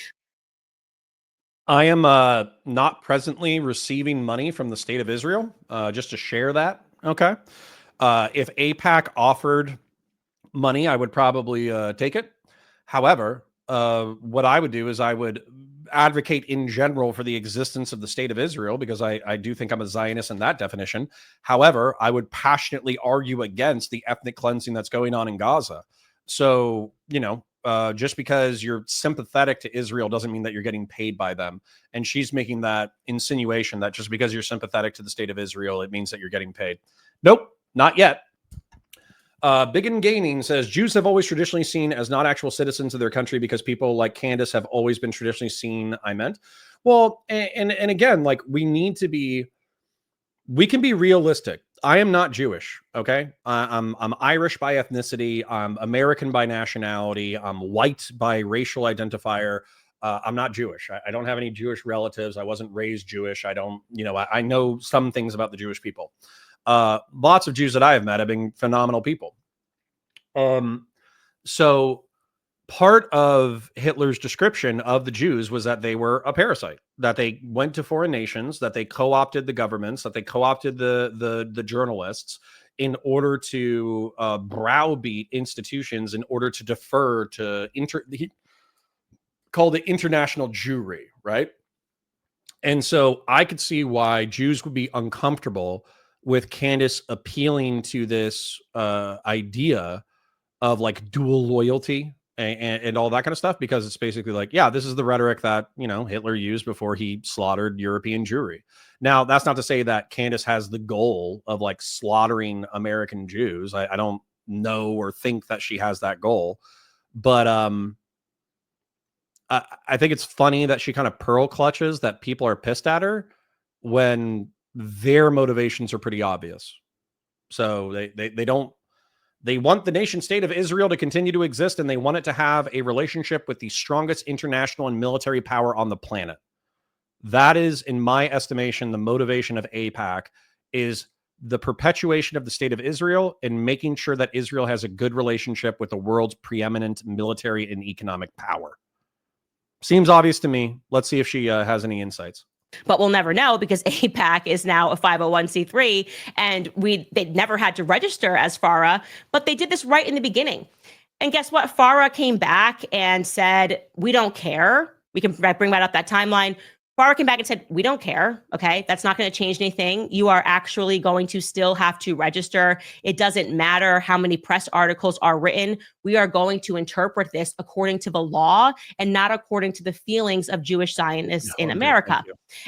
I am not presently receiving money from the state of Israel, just to share that. Okay. If AIPAC offered money, I would probably take it. However, what I would do is I would advocate in general for the existence of the state of Israel, because I do think I'm a Zionist in that definition. However, I would passionately argue against the ethnic cleansing that's going on in Gaza. So, just because you're sympathetic to Israel doesn't mean that you're getting paid by them. And she's making that insinuation that just because you're sympathetic to the state of Israel, it means that you're getting paid. Nope, not yet. Big and Gaining says, Jews have always traditionally seen as not actual citizens of their country because people like Candace have always been traditionally seen, I meant. Well, and again, like we can be realistic. I am not Jewish, okay? I'm Irish by ethnicity. I'm American by nationality. I'm white by racial identifier. I'm not Jewish. I don't have any Jewish relatives. I wasn't raised Jewish. I don't, I know some things about the Jewish people. Lots of Jews that I have met have been phenomenal people. So part of Hitler's description of the Jews was that they were a parasite, that they went to foreign nations, that they co-opted the governments, that they co-opted the journalists in order to browbeat institutions, in order to defer to he called it international Jewry, right? And so I could see why Jews would be uncomfortable with Candace appealing to this idea of like dual loyalty and all that kind of stuff, because it's basically like, yeah, this is the rhetoric that, Hitler used before he slaughtered European Jewry. Now, that's not to say that Candace has the goal of like slaughtering American Jews. I don't know or think that she has that goal, but I think it's funny that she kind of pearl clutches that people are pissed at her when their motivations are pretty obvious. So they want the nation state of Israel to continue to exist, and they want it to have a relationship with the strongest international and military power on the planet. That is, in my estimation, the motivation of AIPAC is the perpetuation of the state of Israel and making sure that Israel has a good relationship with the world's preeminent military and economic power. Seems obvious to me. Let's see if she has any insights. But we'll never know because AIPAC is now a 501c3 and they never had to register as FARA, but they did this right in the beginning. And guess what? FARA came back and said, we don't care. We can bring that up, that timeline. FARA came back and said, we don't care. Okay, that's not going to change anything. You are actually going to still have to register. It doesn't matter how many press articles are written. We are going to interpret this according to the law and not according to the feelings of Jewish Zionists in America.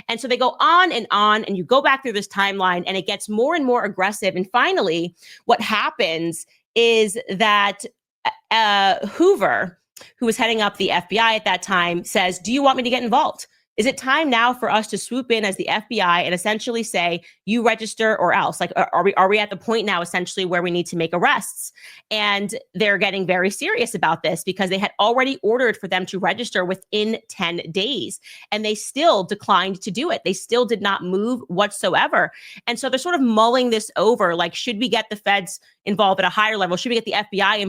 And so they go on, and you go back through this timeline and it gets more and more aggressive. And finally, what happens is that Hoover, who was heading up the FBI at that time, says, do you want me to get involved? Is it time now for us to swoop in as the FBI and essentially say, you register or else? Like, are we at the point now essentially where we need to make arrests? And they're getting very serious about this because they had already ordered for them to register within 10 days. And they still declined to do it. They still did not move whatsoever. And so they're sort of mulling this over, like, should we get the feds involved at a higher level? Should we get the FBI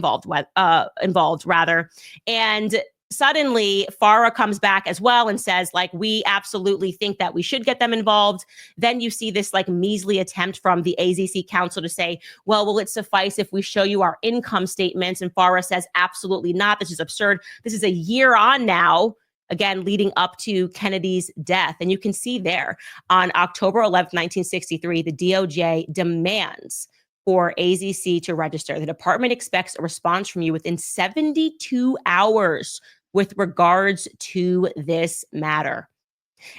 involved rather? And suddenly, FARA comes back as well and says, like, we absolutely think that we should get them involved. Then you see this like measly attempt from the AZC Council to say, well, will it suffice if we show you our income statements? And FARA says, absolutely not. This is absurd. This is a year on now, again, leading up to Kennedy's death. And you can see there on October 11th, 1963, the DOJ demands for AZC to register. The department expects a response from you within 72 hours with regards to this matter.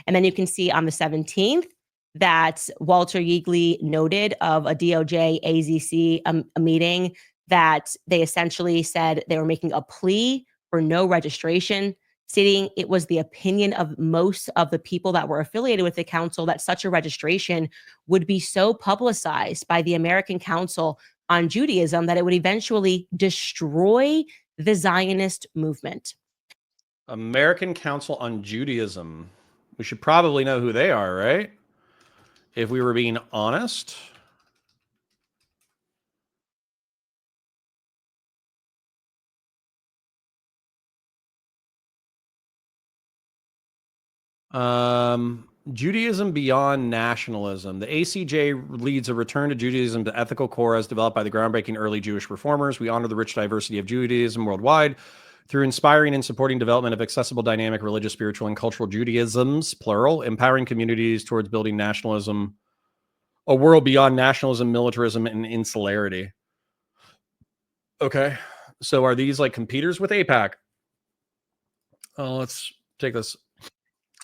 And then you can see on the 17th that Walter Yeagley noted of a DOJ AZC a meeting that they essentially said they were making a plea for no registration, stating it was the opinion of most of the people that were affiliated with the council that such a registration would be so publicized by the American Council on Judaism that it would eventually destroy the Zionist movement. American Council on Judaism. We should probably know who they are, right? If we were being honest. Judaism beyond nationalism. The ACJ leads a return to Judaism to ethical core as developed by the groundbreaking early Jewish reformers. We honor the rich diversity of Judaism worldwide through inspiring and supporting development of accessible, dynamic, religious, spiritual, and cultural Judaisms, plural, empowering communities towards building nationalism, a world beyond nationalism, militarism, and insularity. Okay. So are these like competitors with AIPAC? Let's take this.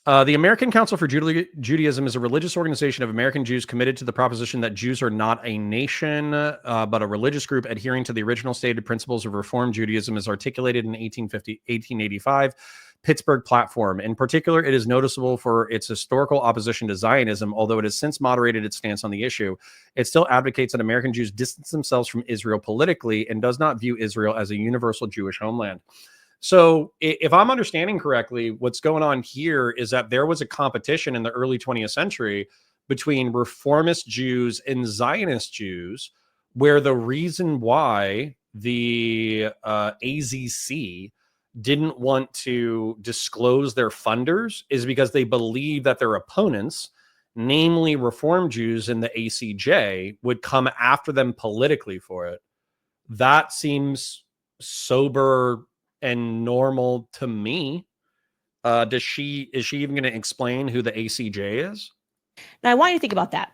The American Council for Judaism is a religious organization of American Jews committed to the proposition that Jews are not a nation, but a religious group adhering to the original stated principles of Reform Judaism as articulated in 1885 Pittsburgh Platform. In particular, it is noticeable for its historical opposition to Zionism, although it has since moderated its stance on the issue. It still advocates that American Jews distance themselves from Israel politically and does not view Israel as a universal Jewish homeland. So if I'm understanding correctly, what's going on here is that there was a competition in the early 20th century between reformist Jews and Zionist Jews, where the reason why the AZC didn't want to disclose their funders is because they believe that their opponents, namely Reform Jews in the ACJ, would come after them politically for it. That seems sober and normal to me. Is she even going to explain who the ACJ is? Now, I want you to think about that.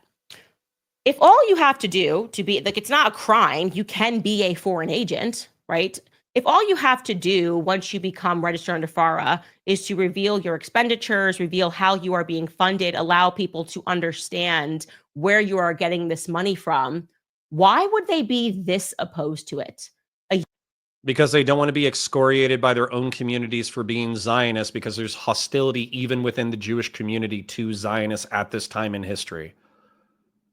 If all you have to do to be like, it's not a crime, you can be a foreign agent, right? If all you have to do once you become registered under FARA is to reveal your expenditures, reveal how you are being funded, allow people to understand where you are getting this money from, why would they be this opposed to it? Because they don't want to be excoriated by their own communities for being Zionists, because there's hostility even within the Jewish community to Zionists at this time in history.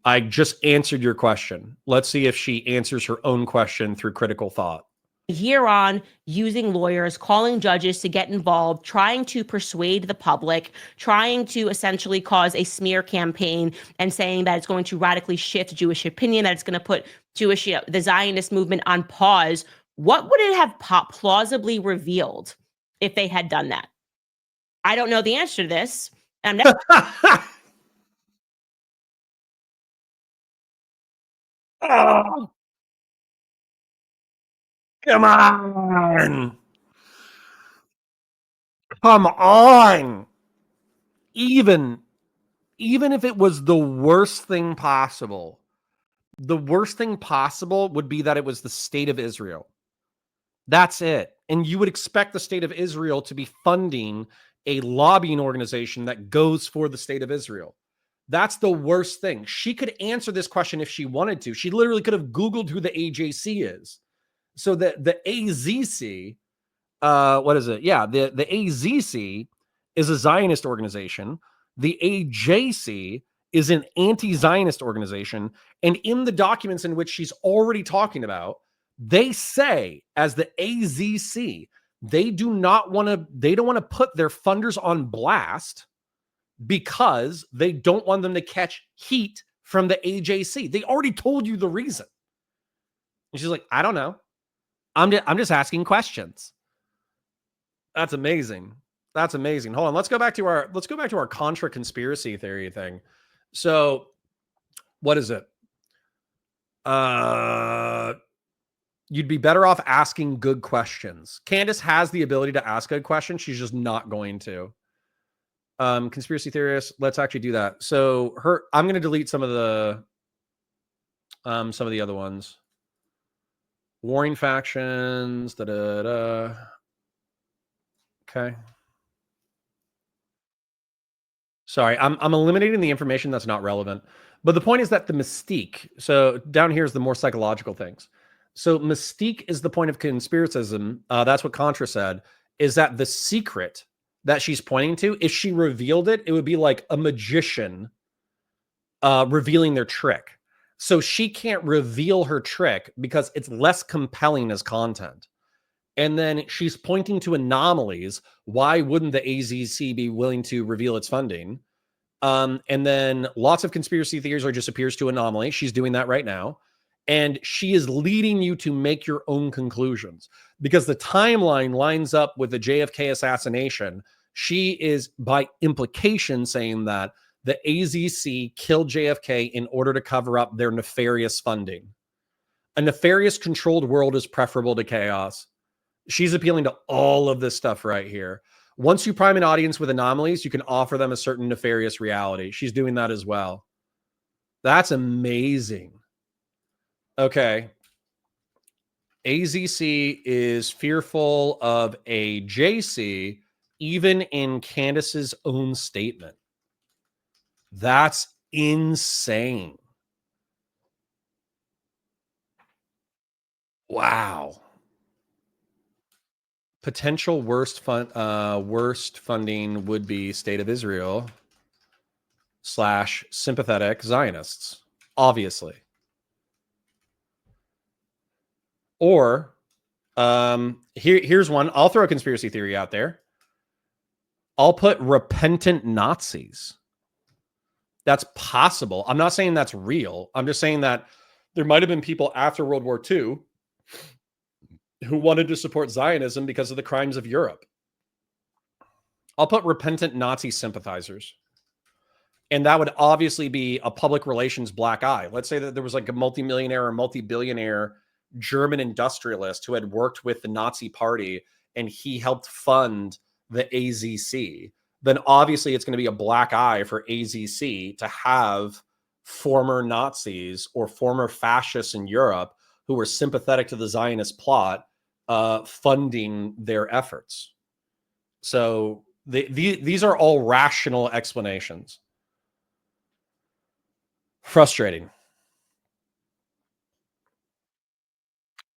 I just answered your question. Let's see if she answers her own question through critical thought. Year on, using lawyers, calling judges to get involved, trying to persuade the public, trying to essentially cause a smear campaign and saying that it's going to radically shift Jewish opinion, that it's going to put Jewish, the Zionist movement on pause. What would it have plausibly revealed if they had done that? I don't know the answer to this. I'm never Oh, come on. Come on. Even if it was the worst thing possible, the worst thing possible would be that it was the state of Israel. That's it. And you would expect the state of Israel to be funding a lobbying organization that goes for the state of Israel. That's the worst thing. She could answer this question if she wanted to. She literally could have Googled who the AJC is. So the AZC, what is it? Yeah, the AZC is a Zionist organization. The AJC is an anti-Zionist organization. And in the documents in which she's already talking about, they say, as the AZC, they don't want to put their funders on blast because they don't want them to catch heat from the AJC. They already told you the reason. And she's like, I don't know. I'm just asking questions. That's amazing. That's amazing. Hold on. Let's go back to our contra conspiracy theory thing. So what is it? You'd be better off asking good questions. Candace has the ability to ask good questions. She's just not going to. Conspiracy theorists, let's actually do that. So I'm going to delete some of the Some of the other ones. Warring factions. Okay. Sorry, I'm eliminating the information that's not relevant. But the point is that the mystique, so down here is the more psychological things. So mystique is the point of conspiracism. That's what Contra said, is that the secret that she's pointing to, if she revealed it, it would be like a magician revealing their trick. So she can't reveal her trick because it's less compelling as content. And then she's pointing to anomalies. Why wouldn't the AZC be willing to reveal its funding? And then lots of conspiracy theories are just appears to anomaly. She's doing that right now. And she is leading you to make your own conclusions because the timeline lines up with the JFK assassination. She is by implication saying that the AZC killed JFK in order to cover up their nefarious funding. A nefarious controlled world is preferable to chaos. She's appealing to all of this stuff right here. Once you prime an audience with anomalies, you can offer them a certain nefarious reality. She's doing that as well. That's amazing. Okay. AZC is fearful of a JC, even in Candace's own statement. That's insane. Wow. Potential worst funding would be State of Israel / sympathetic Zionists, obviously. Or here's one. I'll throw a conspiracy theory out there. I'll put repentant Nazis. That's possible. I'm not saying that's real. I'm just saying that there might have been people after World War II who wanted to support Zionism because of the crimes of Europe. I'll put repentant Nazi sympathizers. And that would obviously be a public relations black eye. Let's say that there was like a multimillionaire or multi-billionaire German industrialist who had worked with the Nazi party and he helped fund the AZC. Then obviously it's going to be a black eye for AZC to have former Nazis or former fascists in Europe who were sympathetic to the Zionist plot funding their efforts. So these are all rational explanations. Frustrating.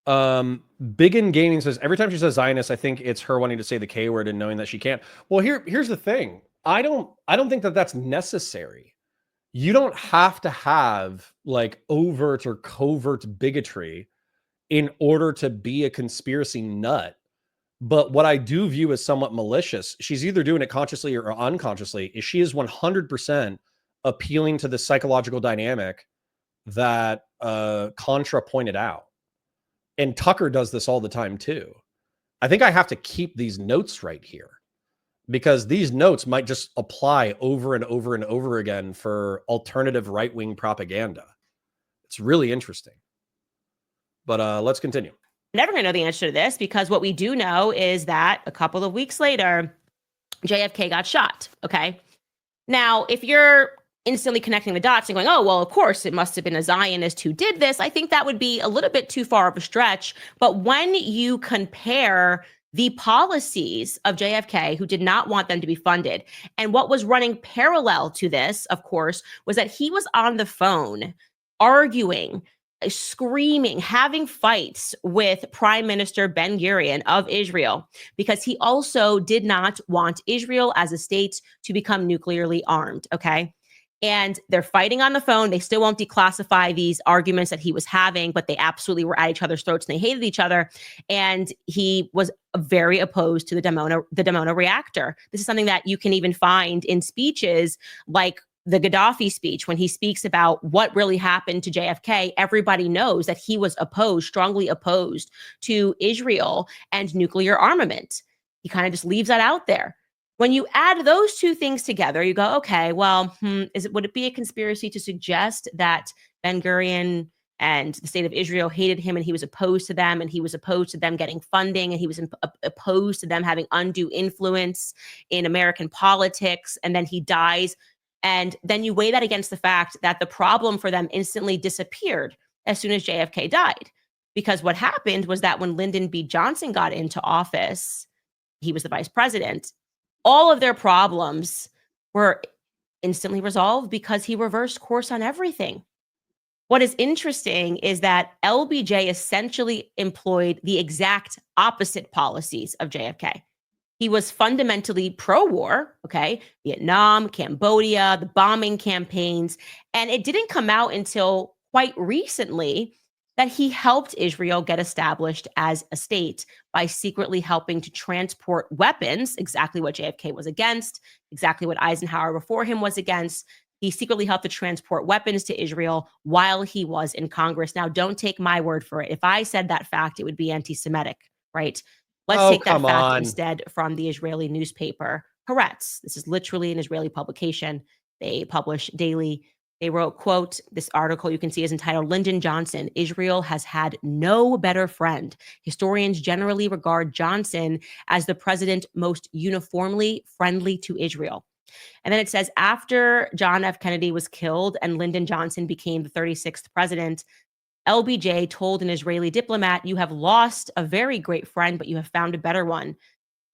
Big in Gaming says, every time she says Zionist, I think it's her wanting to say the K word and knowing that she can't. Well, here's the thing. I don't think that that's necessary. You don't have to have like overt or covert bigotry in order to be a conspiracy nut. But what I do view as somewhat malicious, she's either doing it consciously or unconsciously, is she is 100% appealing to the psychological dynamic that Contra pointed out. And Tucker does this all the time too. I think I have to keep these notes right here because these notes might just apply over and over and over again for alternative right-wing propaganda. It's really interesting. But let's continue. Never going to know the answer to this because what we do know is that a couple of weeks later, JFK got shot. Okay. Now, if you're instantly connecting the dots and going, oh, well, of course, it must have been a Zionist who did this, I think that would be a little bit too far of a stretch. But when you compare the policies of JFK, who did not want them to be funded, and what was running parallel to this, of course, was that he was on the phone arguing, screaming, having fights with Prime Minister Ben-Gurion of Israel, because he also did not want Israel as a state to become nuclearly armed, okay? And they're fighting on the phone. They still won't declassify these arguments that he was having, but they absolutely were at each other's throats and they hated each other. And he was very opposed to the Dimona reactor. This is something that you can even find in speeches like the Gaddafi speech, when he speaks about what really happened to JFK. Everybody knows that he was opposed, strongly opposed to Israel and nuclear armament. He kind of just leaves that out there. When you add those two things together, you go, okay, well, would it be a conspiracy to suggest that Ben-Gurion and the state of Israel hated him and he was opposed to them and he was opposed to them getting funding and he was opposed to them having undue influence in American politics, and then he dies? And then you weigh that against the fact that the problem for them instantly disappeared as soon as JFK died. Because what happened was that when Lyndon B. Johnson got into office, he was the vice president, all of their problems were instantly resolved because he reversed course on everything. What is interesting is that LBJ essentially employed the exact opposite policies of JFK. He was fundamentally pro-war, okay? Vietnam, Cambodia, the bombing campaigns. And it didn't come out until quite recently that he helped Israel get established as a state by secretly helping to transport weapons, exactly what JFK was against, exactly what Eisenhower before him was against. He secretly helped to transport weapons to Israel while he was in Congress. Now, don't take my word for it. If I said that fact, it would be anti-Semitic, right? Let's take that fact instead from the Israeli newspaper, Haaretz. This is literally an Israeli publication. They publish daily. They wrote, quote, this article you can see is entitled, Lyndon Johnson, Israel has had no better friend. Historians generally regard Johnson as the president most uniformly friendly to Israel. And then it says, after John F. Kennedy was killed and Lyndon Johnson became the 36th president, LBJ told an Israeli diplomat, you have lost a very great friend, but you have found a better one.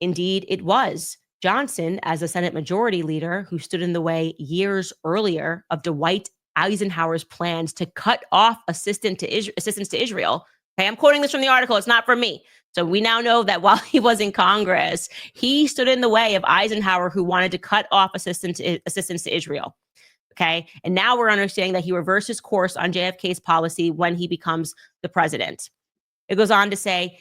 Indeed, it was Johnson, as a Senate Majority Leader who stood in the way years earlier of Dwight Eisenhower's plans to cut off assistance to Israel. Okay, I'm quoting this from the article. It's not from me. So we now know that while he was in Congress, he stood in the way of Eisenhower, who wanted to cut off assistance to Israel. Okay, and now we're understanding that he reverses course on JFK's policy when he becomes the president. It goes on to say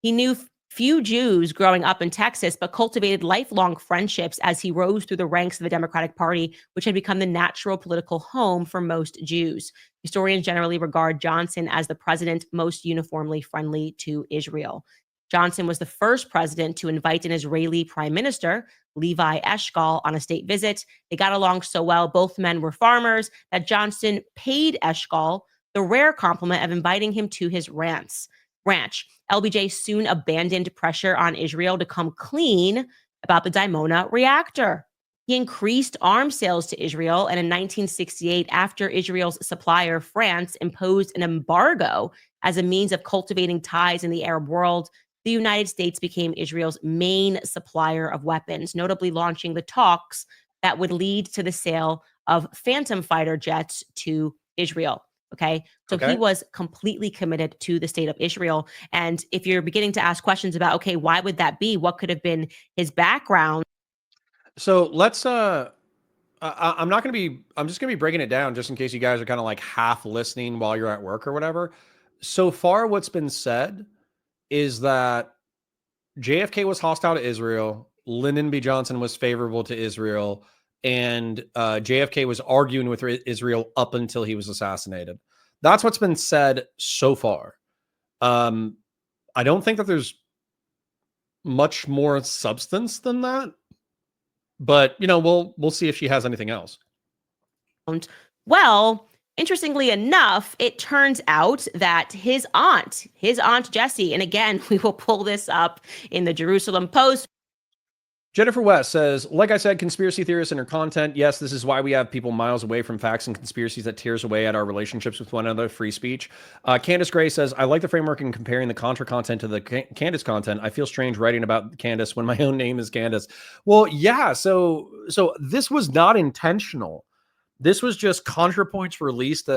he knew few Jews growing up in Texas, but cultivated lifelong friendships as he rose through the ranks of the Democratic Party, which had become the natural political home for most Jews. Historians generally regard Johnson as the president most uniformly friendly to Israel. Johnson was the first president to invite an Israeli prime minister, Levi Eshkol, on a state visit. They got along so well, both men were farmers, that Johnson paid Eshkol the rare compliment of inviting him to his ranch. LBJ soon abandoned pressure on Israel to come clean about the Dimona reactor. He increased arms sales to Israel, and in 1968, after Israel's supplier, France, imposed an embargo as a means of cultivating ties in the Arab world, the United States became Israel's main supplier of weapons, notably launching the talks that would lead to the sale of Phantom fighter jets to Israel. Okay, so he was completely committed to the state of Israel. And if you're beginning to ask questions about, okay, why would that be? What could have been his background? So let's I'm just going to be breaking it down just in case you guys are kind of like half listening while you're at work or whatever. So far, what's been said is that JFK was hostile to Israel, Lyndon B. Johnson was favorable to Israel, and JFK was arguing with Israel up until he was assassinated. That's what's been said so far. I don't think that there's much more substance than that, but you know, we'll see if she has anything else. Well, interestingly enough, it turns out that his aunt Jessie, and again, we will pull this up in the Jerusalem Post. Jennifer West says, like I said, conspiracy theorists and her content. Yes, this is why we have people miles away from facts and conspiracies that tears away at our relationships with one another, free speech. Candace Gray says, I like the framework in comparing the Contra content to the Candace content. I feel strange writing about Candace when my own name is Candace. Well, yeah, so this was not intentional. This was just Counterpoints released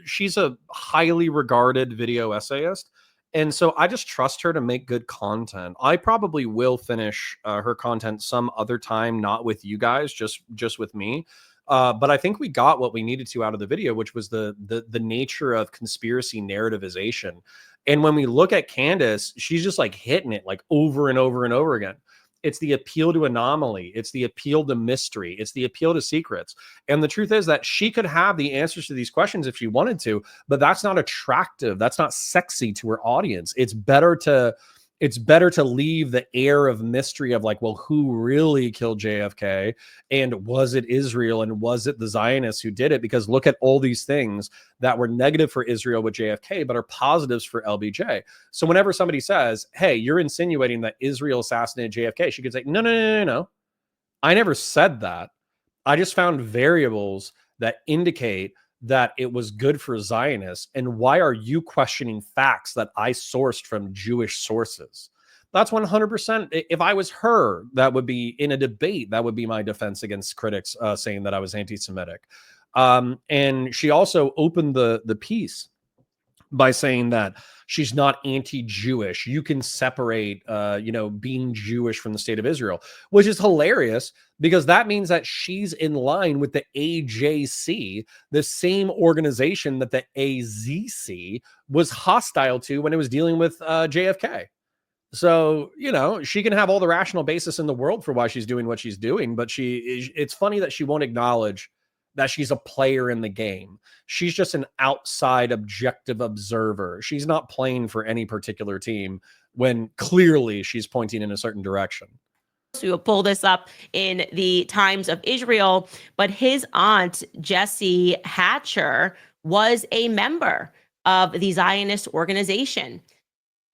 she's a highly regarded video essayist. And so I just trust her to make good content. I probably will finish her content some other time, not with you guys, just with me. But I think we got what we needed to out of the video, which was the nature of conspiracy narrativization. And when we look at Candace, she's just like hitting it like over and over and over again. It's the appeal to anomaly. It's the appeal to mystery. It's the appeal to secrets. And the truth is that she could have the answers to these questions if she wanted to, but that's not attractive. That's not sexy to her audience. It's better to leave the air of mystery of like, well, who really killed JFK? And was it Israel? And was it the Zionists who did it? Because look at all these things that were negative for Israel with JFK, but are positives for LBJ. So whenever somebody says, hey, you're insinuating that Israel assassinated JFK, she could say, no. I never said that. I just found variables that indicate that it was good for Zionists? And why are you questioning facts that I sourced from Jewish sources? That's 100%. If I was her, that would be in a debate. That would be my defense against critics saying that I was anti-Semitic. And she also opened the piece by saying that she's not anti-Jewish. You can separate, being Jewish from the state of Israel, which is hilarious because that means that she's in line with the AJC, the same organization that the AZC was hostile to when it was dealing with JFK. So, she can have all the rational basis in the world for why she's doing what she's doing, but it's funny that she won't acknowledge that she's a player in the game. She's just an outside objective observer. She's not playing for any particular team when clearly she's pointing in a certain direction. So we will pull this up in the Times of Israel, but his aunt, Jessie Hatcher, was a member of the Zionist organization.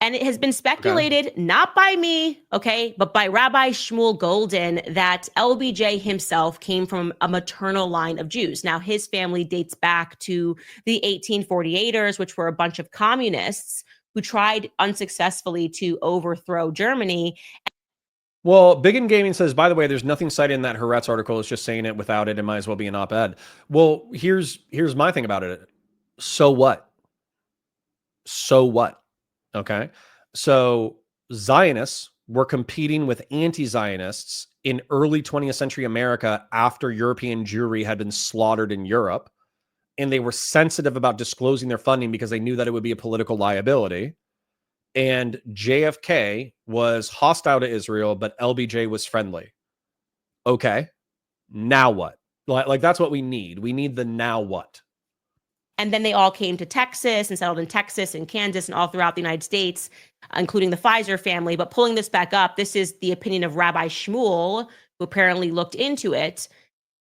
And it has been speculated, not by me, but by Rabbi Shmuel Golden, that LBJ himself came from a maternal line of Jews. Now, his family dates back to the 1848ers, which were a bunch of communists who tried unsuccessfully to overthrow Germany. Well, Big in Gaming says, by the way, there's nothing cited in that Haaretz article. It's just saying it without it. It might as well be an op-ed. Well, here's my thing about it. So what? So what? Okay. So Zionists were competing with anti-Zionists in early 20th century America after European Jewry had been slaughtered in Europe. And they were sensitive about disclosing their funding because they knew that it would be a political liability. And JFK was hostile to Israel, but LBJ was friendly. Okay. Now what? Like that's what we need. We need the now what. And then they all came to Texas and settled in Texas and Kansas and all throughout the United States, including the Pfizer family. But pulling this back up, this is the opinion of Rabbi Shmuel, who apparently looked into it.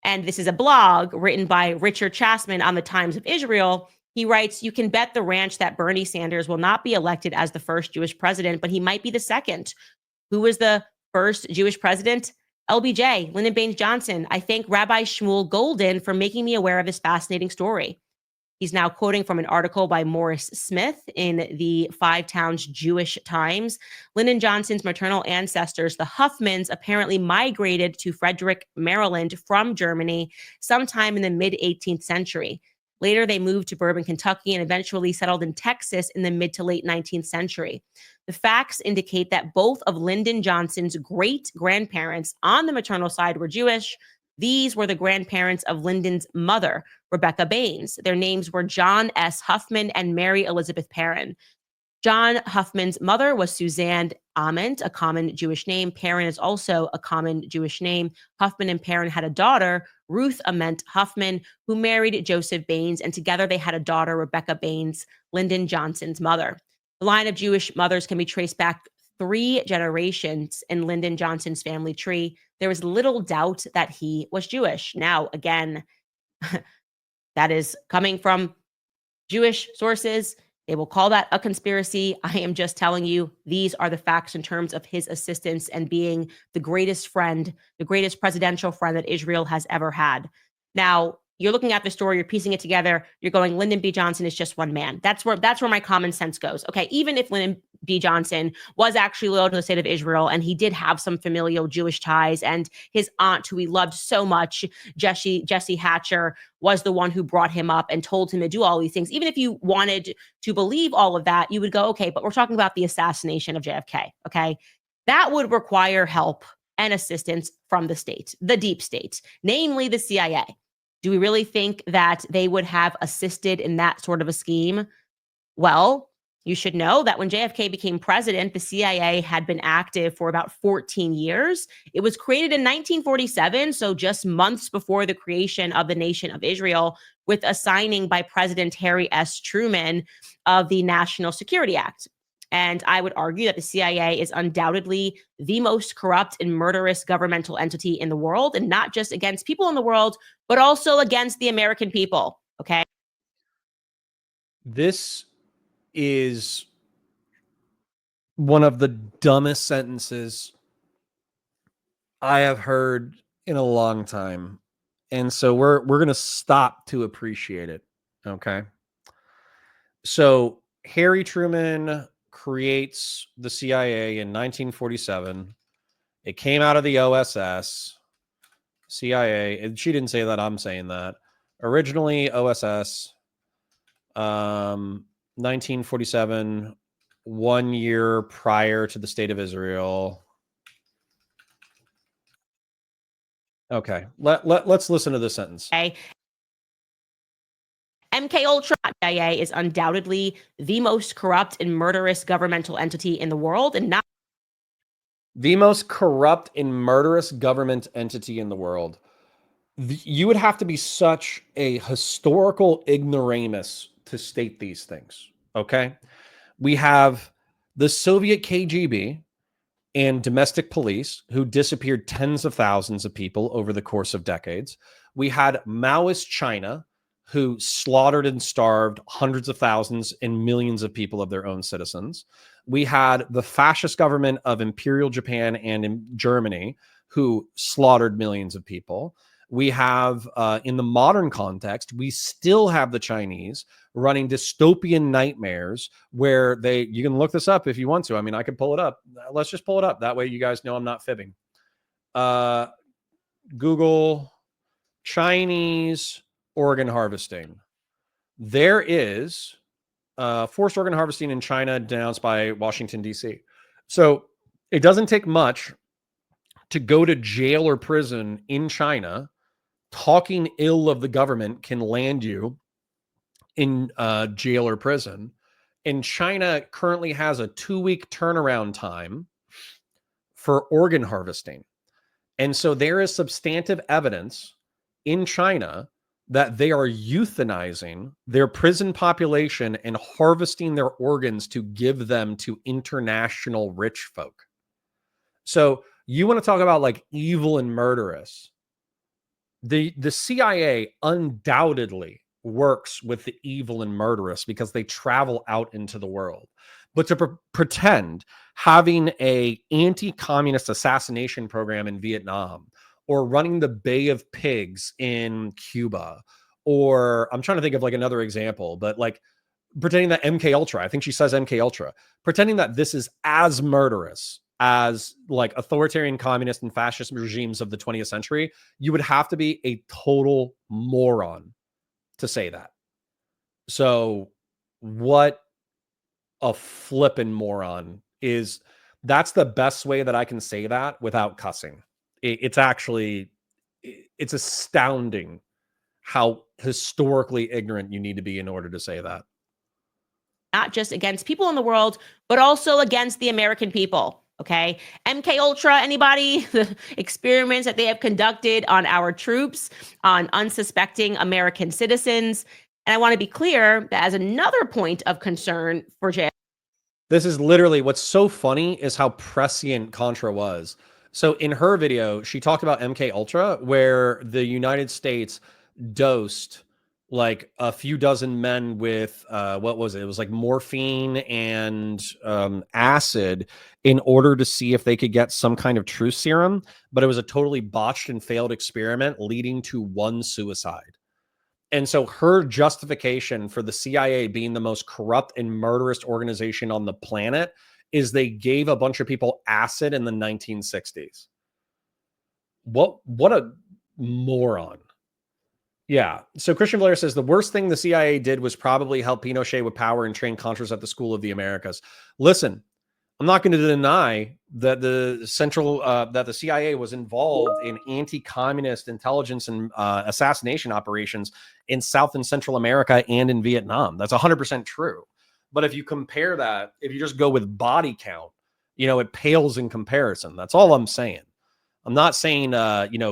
And this is a blog written by Richard Chasman on the Times of Israel. He writes, you can bet the ranch that Bernie Sanders will not be elected as the first Jewish president, but he might be the second. Who was the first Jewish president? LBJ, Lyndon Baines Johnson. I thank Rabbi Shmuel Golden for making me aware of this fascinating story. He's now quoting from an article by Morris Smith in the Five Towns Jewish Times. Lyndon Johnson's maternal ancestors, the Huffmans, apparently migrated to Frederick, Maryland from Germany sometime in the mid-18th century. Later, they moved to Bourbon, Kentucky, and eventually settled in Texas in the mid to late 19th century. The facts indicate that both of Lyndon Johnson's great-grandparents on the maternal side were Jewish. These were the grandparents of Lyndon's mother, Rebecca Baines. Their names were John S. Huffman and Mary Elizabeth Perrin. John Huffman's mother was Suzanne Ament, a common Jewish name. Perrin is also a common Jewish name. Huffman and Perrin had a daughter, Ruth Ament Huffman, who married Joseph Baines, and together they had a daughter, Rebecca Baines, Lyndon Johnson's mother. The line of Jewish mothers can be traced back 3 generations in Lyndon Johnson's family tree. There was little doubt that he was Jewish. Now, again, that is coming from Jewish sources. They will call that a conspiracy. I am just telling you, these are the facts in terms of his assistance and being the greatest friend, the greatest presidential friend that Israel has ever had. Now, you're looking at the story, you're piecing it together, you're going, Lyndon B. Johnson is just one man. That's where my common sense goes. Okay, even if Lyndon B. Johnson was actually loyal to the state of Israel and he did have some familial Jewish ties, and his aunt, who he loved so much, Jessie Hatcher, was the one who brought him up and told him to do all these things. Even if you wanted to believe all of that, you would go, okay, but we're talking about the assassination of JFK, okay? That would require help and assistance from the state, the deep state, namely the CIA. Do we really think that they would have assisted in that sort of a scheme? Well, you should know that when JFK became president, the CIA had been active for about 14 years. It was created in 1947, so just months before the creation of the nation of Israel, with a signing by President Harry S. Truman of the National Security Act. And I would argue that the CIA is undoubtedly the most corrupt and murderous governmental entity in the world, and not just against people in the world, but also against the American people. Okay. This is one of the dumbest sentences I have heard in a long time. And so we're going to stop to appreciate it. Okay. So Harry Truman creates the CIA in 1947. It came out of the OSS, CIA. And she didn't say that. I'm saying that. Originally OSS, 1947, 1 year prior to the State of Israel. Okay. Let's listen to this sentence. Okay. MK Ultra CIA is undoubtedly the most corrupt and murderous governmental entity in the world, and not The most corrupt and murderous government entity in the world. You would have to be such a historical ignoramus to state these things. Okay. We have the Soviet KGB and domestic police who disappeared tens of thousands of people over the course of decades. We had Maoist China who slaughtered and starved hundreds of thousands and millions of people of their own citizens. We had the fascist government of Imperial Japan and in Germany who slaughtered millions of people. We have, in the modern context, we still have the Chinese running dystopian nightmares where you can look this up if you want to. I mean, I could pull it up. Let's just pull it up. That way you guys know I'm not fibbing. Google Chinese organ harvesting. There is forced organ harvesting in China denounced by Washington, D.C. So it doesn't take much to go to jail or prison in China. Talking ill of the government can land you in jail or prison. And China currently has a 2-week turnaround time for organ harvesting. And so there is substantive evidence in China that they are euthanizing their prison population and harvesting their organs to give them to international rich folk. So you want to talk about like evil and murderous. The CIA undoubtedly works with the evil and murderous because they travel out into the world. But to pretend having a anti-communist assassination program in Vietnam or running the Bay of Pigs in Cuba, or I'm trying to think of like another example, but like pretending that MK Ultra, I think she says MK Ultra, pretending that this is as murderous as like authoritarian communist and fascist regimes of the 20th century, you would have to be a total moron to say that. So what a flippin' moron is. That's the best way that I can say that without cussing. It's astounding how historically ignorant you need to be in order to say that. not just against people in the world, but also against the American people. Okay. MK Ultra, anybody? The experiments that they have conducted on our troops, on unsuspecting American citizens. And I want to be clear that as another point of concern for JFK. This is literally what's so funny is how prescient Contra was. So in her video, she talked about MK Ultra, where the United States dosed like a few dozen men with what was it? It was like morphine and acid in order to see if they could get some kind of truth serum. But it was a totally botched and failed experiment leading to one suicide. And so her justification for the CIA being the most corrupt and murderous organization on the planet is they gave a bunch of people acid in the 1960s. What a moron. Yeah. So Christian Blair says the worst thing the CIA did was probably help Pinochet with power and train Contras at the School of the Americas. Listen, I'm not going to deny that the CIA was involved in anti-communist intelligence and assassination operations in South and Central America and in Vietnam. That's 100% true. But if you compare that, if you just go with body count, it pales in comparison. That's all I'm saying. I'm not saying,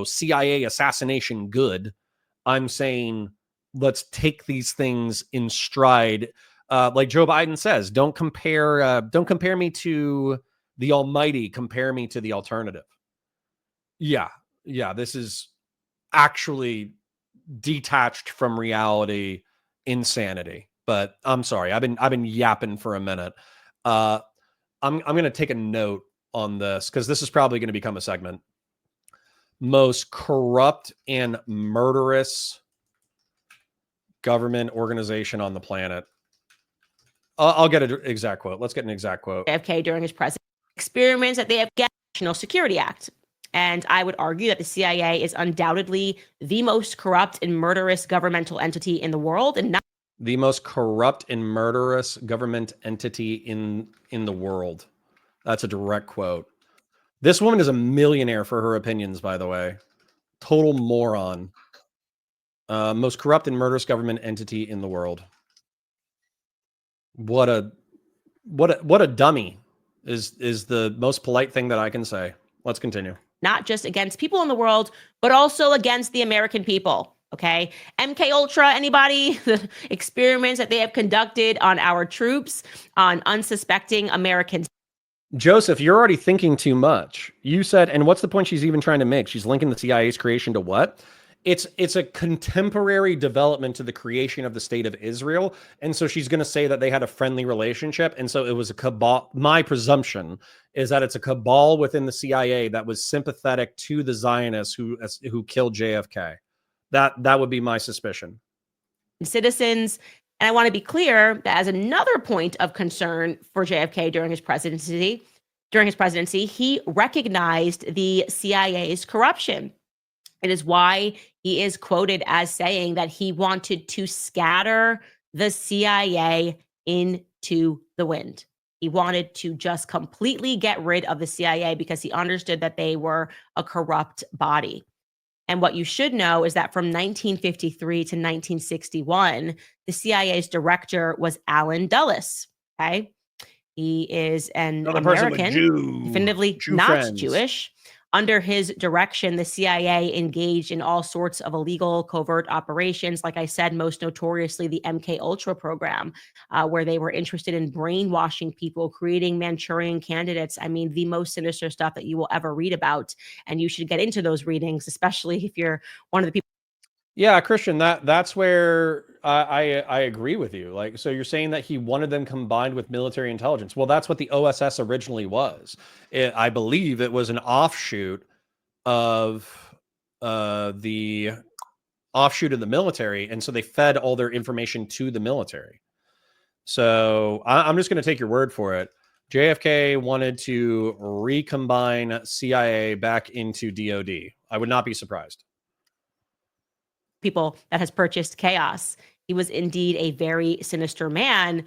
CIA assassination good. I'm saying let's take these things in stride. Like Joe Biden says, don't compare me to the almighty, compare me to the alternative. Yeah, this is actually detached from reality insanity. But I'm sorry, I've been yapping for a minute. I'm going to take a note on this because this is probably going to become a segment. Most corrupt and murderous government organization on the planet. I'll get an exact quote. Let's get an exact quote. JFK during his presidency experiments that they have get National Security Act. And I would argue that the CIA is undoubtedly the most corrupt and murderous governmental entity in the world, and not the most corrupt and murderous government entity in the world. That's a direct quote. This woman is a millionaire for her opinions, by the way. Total moron. Most corrupt and murderous government entity in the world. What a dummy is the most polite thing that I can say. Let's continue. Not just against people in the world, but also against the American people. Okay. MK Ultra, anybody? The experiments that they have conducted on our troops, on unsuspecting Americans. Joseph, you're already thinking too much. You said, and what's the point she's even trying to make? She's linking the CIA's creation to what? It's a contemporary development to the creation of the state of Israel. And so she's going to say that they had a friendly relationship. And so it was a cabal. My presumption is that it's a cabal within the CIA that was sympathetic to the Zionists who killed JFK. That would be my suspicion. Citizens. And I want to be clear that as another point of concern for JFK during his presidency, he recognized the CIA's corruption. It is why he is quoted as saying that he wanted to scatter the CIA into the wind. He wanted to just completely get rid of the CIA because he understood that they were a corrupt body. And what you should know is that from 1953 to 1961, the CIA's director was Allen Dulles. Okay. He is an American, definitively not Jewish. Under his direction, the CIA engaged in all sorts of illegal covert operations. Like I said, most notoriously the MK Ultra program, where they were interested in brainwashing people, creating Manchurian candidates. I mean, the most sinister stuff that you will ever read about. And you should get into those readings, especially if you're one of the people. Yeah, Christian, that's where I agree with you. Like, so you're saying that he wanted them combined with military intelligence. Well, that's what the OSS originally was. I believe it was an offshoot of the military, and so they fed all their information to the military. So I'm just going to take your word for it. JFK wanted to recombine CIA back into DOD. I would not be surprised. People that has purchased chaos. He was indeed a very sinister man.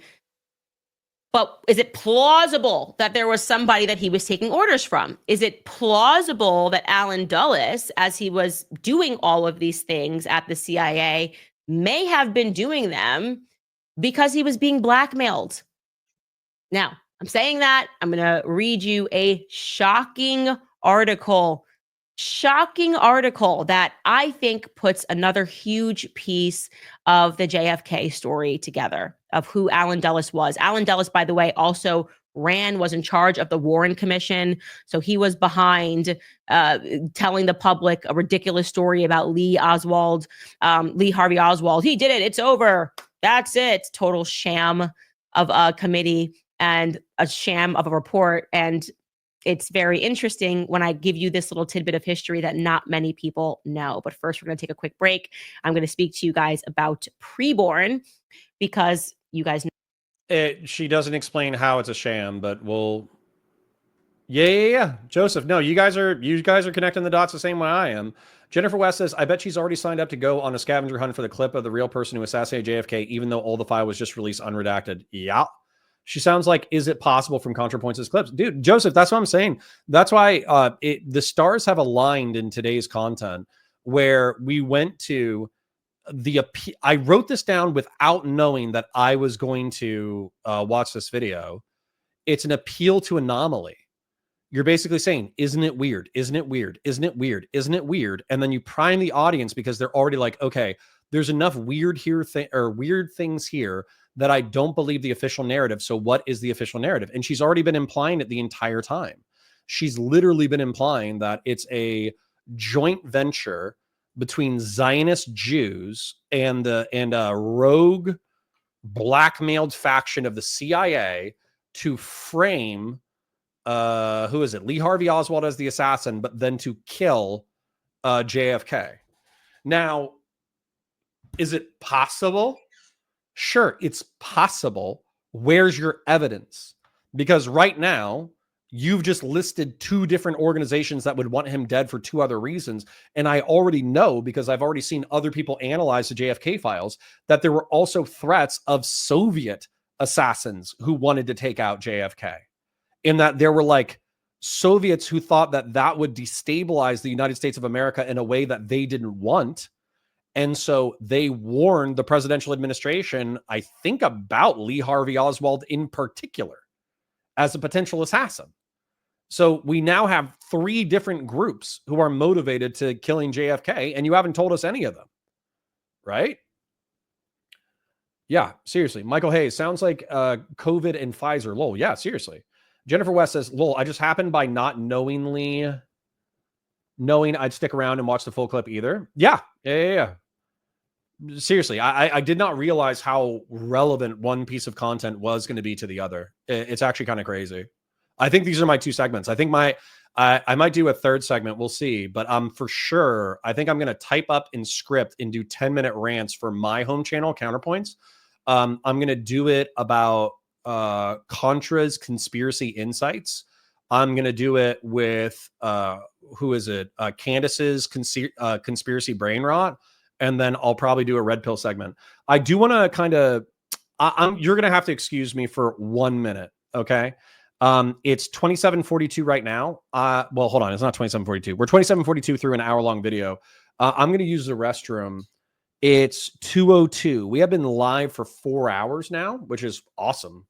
But is it plausible that there was somebody that he was taking orders from? Is it plausible that Allen Dulles, as he was doing all of these things at the CIA, may have been doing them because he was being blackmailed? Now, I'm saying that. I'm going to read you a shocking article that I think puts another huge piece of the JFK story together of who Allen Dulles was. Allen Dulles, by the way, also was in charge of the Warren Commission. So he was behind telling the public a ridiculous story about Lee Harvey Oswald. He did it. It's over. That's it. Total sham of a committee and a sham of a report. And it's very interesting when I give you this little tidbit of history that not many people know. But first, we're going to take a quick break. I'm going to speak to you guys about preborn because you guys know. She doesn't explain how it's a sham, but we'll. Yeah. Joseph, no, you guys are connecting the dots the same way I am. Jennifer West says, I bet she's already signed up to go on a scavenger hunt for the clip of the real person who assassinated JFK, even though all the file was just released unredacted. Yeah. She sounds like, is it possible from Counterpoints' clips? Dude, Joseph, that's what I'm saying. That's why the stars have aligned in today's content where we went to I wrote this down without knowing that I was going to watch this video. It's an appeal to anomaly. You're basically saying, isn't it weird? Isn't it weird? Isn't it weird? Isn't it weird? And then you prime the audience because they're already like, okay, there's enough weird things here that I don't believe the official narrative. So what is the official narrative? And she's already been implying it the entire time. She's literally been implying that it's a joint venture between Zionist Jews and a rogue blackmailed faction of the CIA to frame who is it? Lee Harvey Oswald as the assassin, but then to kill JFK. Now, Is it possible? Sure, it's possible. Where's your evidence? Because right now, you've just listed 2 different organizations that would want him dead for 2 other reasons. And I already know, because I've already seen other people analyze the JFK files, that there were also threats of Soviet assassins who wanted to take out JFK. In that there were like Soviets who thought that that would destabilize the United States of America in a way that they didn't want. And so they warned the presidential administration, I think, about Lee Harvey Oswald in particular as a potential assassin. So we now have 3 different groups who are motivated to killing JFK, and you haven't told us any of them, right? Yeah, seriously. Michael Hayes, sounds like COVID and Pfizer. Lol, yeah, seriously. Jennifer West says, lol, I just happened by not knowing I'd stick around and watch the full clip either. Yeah. Seriously, I did not realize how relevant one piece of content was going to be to the other. It's actually kind of crazy. I think these are my 2 segments. I think I might do a 3rd segment. We'll see. But for sure, I think I'm going to type up in script and do 10-minute rants for my home channel, Counterpoints. I'm going to do it about Contra's conspiracy insights. I'm going to do it with, who is it? Candace's conspiracy brain rot. And then I'll probably do a red pill segment. I do want to kind of, you're going to have to excuse me for 1 minute. Okay. It's 27:42 right now. Well, hold on. It's not 27:42. We're 27:42 through an hour-long video. I'm going to use the restroom. It's 2:02. We have been live for 4 hours now, which is awesome.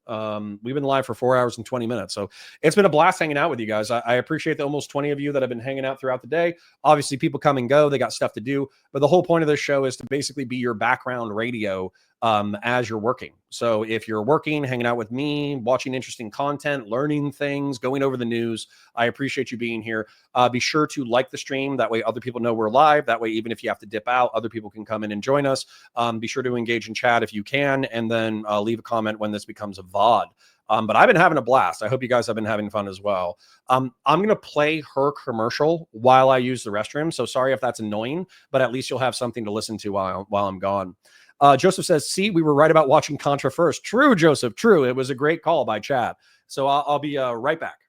We've been live for 4 hours and 20 minutes. So it's been a blast hanging out with you guys. I appreciate the almost 20 of you that have been hanging out throughout the day. Obviously, people come and go. They got stuff to do. But the whole point of this show is to basically be your background radio as you're working. So if you're working, hanging out with me, watching interesting content, learning things, going over the news, I appreciate you being here. Be sure to like the stream. That way other people know we're live. That way, even if you have to dip out, other people can come in and join us. Be sure to engage in chat if you can, and then leave a comment when this becomes a VOD. But I've been having a blast. I hope you guys have been having fun as well. I'm going to play her commercial while I use the restroom. So sorry if that's annoying, but at least you'll have something to listen to while I'm gone. Joseph says, see, we were right about watching Contra first. True, Joseph, true. It was a great call by chat. So I'll be right back.